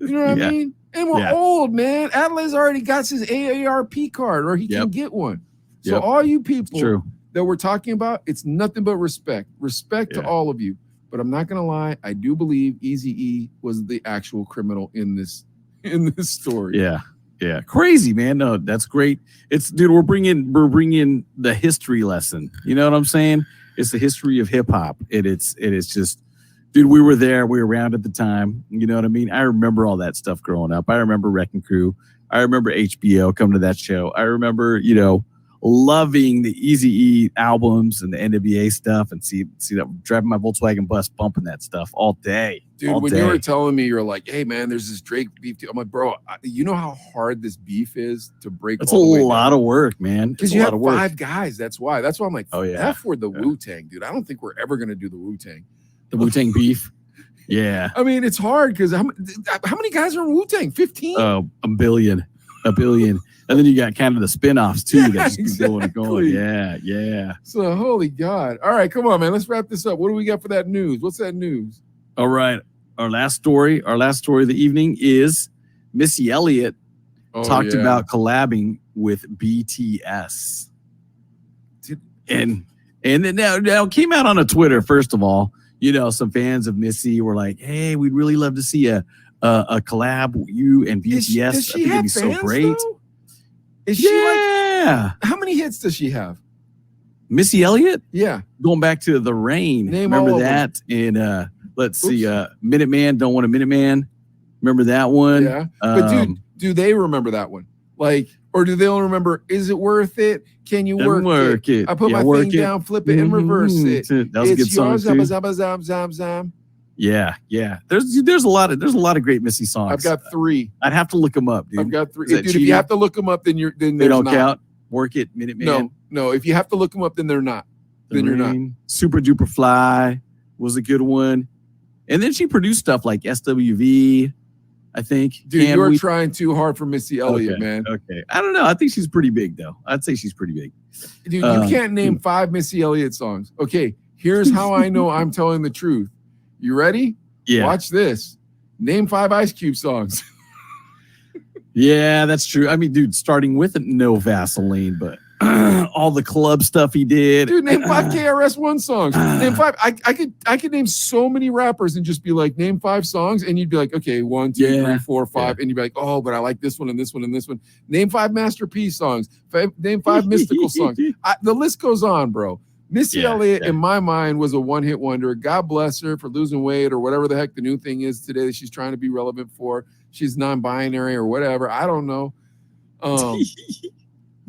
know what I mean? And we're old, man. Adlai's already got his AARP card, or he can get one. So all you people that we're talking about, it's nothing but respect. Respect to all of you. But I'm not gonna lie, I do believe Eazy-E was the actual criminal in this story. Yeah. Crazy, man. No, that's great. It's dude, we're bringing the history lesson. You know what I'm saying? It's the history of hip hop. It is just, dude, we were there, we were around at the time. You know what I mean? I remember all that stuff growing up. I remember Wrecking Crew. I remember HBO coming to that show. I remember, loving the Eazy-E albums and the NWA stuff, and see that, driving my Volkswagen bus, bumping that stuff all day. Dude, when you were telling me, you're like, hey man, there's this Drake beef deal. I'm like, bro, you know how hard this beef is to break? That's a lot of work, man. Because you have 5 guys. That's why I'm like, F-word the Wu-Tang, dude. I don't think we're ever gonna do the Wu-Tang. The Wu-Tang beef. Yeah. I mean, it's hard because how many guys are in Wu-Tang? 15? Oh, a billion. And then you got kind of the spin-offs too that just keep going and going. Yeah. So holy God. All right, come on, man. Let's wrap this up. What do we got for that news? What's that news? All right. Our last story of the evening is Missy Elliot talked about collabing with BTS. And then now it came out on a Twitter, first of all. Some fans of Missy were like, hey, we'd really love to see a collab with you and BTS. Does she have fans, so great. Though? Is she how many hits does she have? Missy Elliot? Yeah. Going back to The Rain. Remember that? In let's see, Minuteman, Don't Want a Minuteman. Remember that one? Yeah. But dude, do they remember that one? Like, or do they only remember, is it worth it? Can you work it? I put my thing down, flip it, and reverse it. That was a good song too. Yeah. There's a lot of great Missy songs. I've got 3. I'd have to look them up, dude. I've got 3. Dude, if you have to look them up, then they don't count. Work It, Minuteman. No. If you have to look them up, then they're not. Then you're not. Super Duper Fly was a good one, and then she produced stuff like SWV. I think. Dude, you're trying too hard for Missy Elliott, man. Okay. I don't know. I think she's pretty big, though. I'd say she's pretty big. Dude, you can't name 5 Missy Elliott songs. Okay, here's how I know I'm telling the truth. You ready? Yeah. Watch this. Name 5 Ice Cube songs. Yeah, that's true. I mean, dude, starting with No Vaseline, but all the club stuff he did. Dude, name 5 KRS-One songs. Name 5. I could name so many rappers and just be like, name 5 songs, and you'd be like, okay, 1, 2, 3, 4, 5, and you'd be like, oh, but I like this one and this one and this one. Name 5 Master P songs. Name 5 mystical songs. The list goes on, bro. Missy Elliott, in my mind, was a one-hit wonder. God bless her for losing weight or whatever the heck the new thing is today that she's trying to be relevant for. She's non-binary or whatever. I don't know.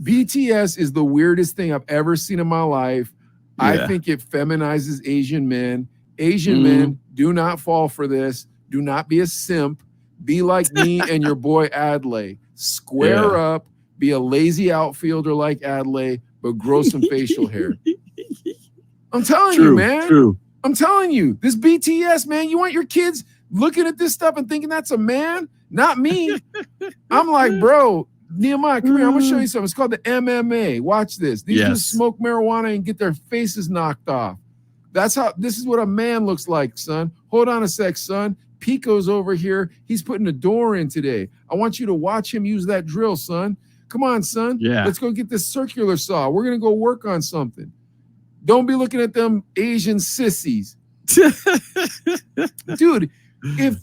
BTS is the weirdest thing I've ever seen in my life. I think it feminizes Asian men. Asian men, do not fall for this. Do not be a simp. Be like me and your boy Adlai. Square up. Be a lazy outfielder like Adlai, but grow some facial hair. I'm telling you, man. True. I'm telling you, this BTS, man, you want your kids looking at this stuff and thinking that's a man? Not me. I'm like, bro, Nehemiah, come here. I'm going to show you something. It's called the MMA. Watch this. These dudes smoke marijuana and get their faces knocked off. This is what a man looks like, son. Hold on a sec, son. Pico's over here. He's putting a door in today. I want you to watch him use that drill, son. Come on, son. Yeah. Let's go get this circular saw. We're going to go work on something. Don't be looking at them Asian sissies. Dude, if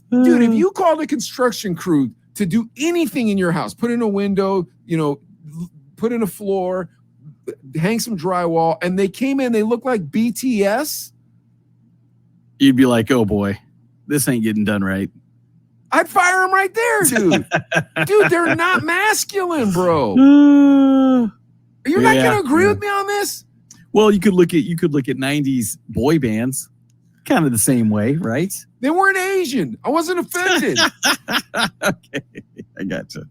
you called a construction crew to do anything in your house, put in a window, put in a floor, hang some drywall, and they came in, they look like BTS, you'd be like, oh boy, this ain't getting done right. I'd fire them right there, dude. Dude, they're not masculine, bro. You're not gonna agree with me on this? Well, you could look at 90s boy bands, kind of the same way, right? They weren't Asian. I wasn't offended. Okay, I gotcha.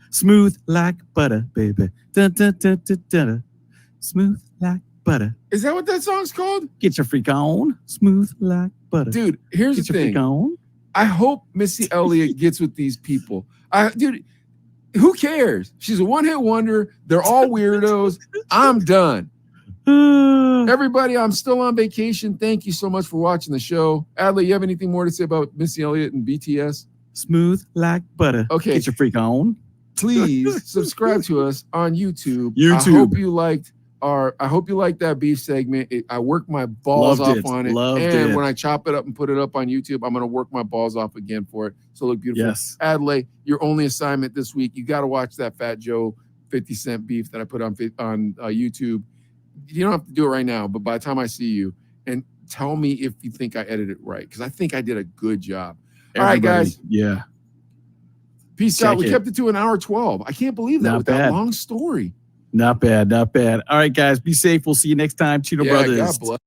Smooth like butter, baby. Dun, dun, dun, dun, dun. Smooth like butter. Is that what that song's called? Get your freak on. Smooth like butter. Dude, here's Get the your thing. freak on. I hope Missy Elliott gets with these people. Dude, who cares? She's a one-hit wonder. They're all weirdos. I'm done. Everybody, I'm still on vacation. Thank you so much for watching the show. Adlai, you have anything more to say about Missy Elliott and BTS? Smooth like butter. Okay. Get your freak on. Please subscribe to us on YouTube. YouTube. I hope you liked that beef segment. I worked my balls off on it. And when I chop it up and put it up on YouTube, I'm going to work my balls off again for it. So look beautiful. Yes. Adlai, your only assignment this week, you got to watch that Fat Joe 50-cent beef that I put on YouTube. You don't have to do it right now, but by the time I see you, and tell me if you think I edited it right, because I think I did a good job. All right, guys. Yeah. Peace out. We kept it to an hour 12. I can't believe that with that long story. Not bad. Not bad. All right, guys. Be safe. We'll see you next time. Chino Brothers. God bless.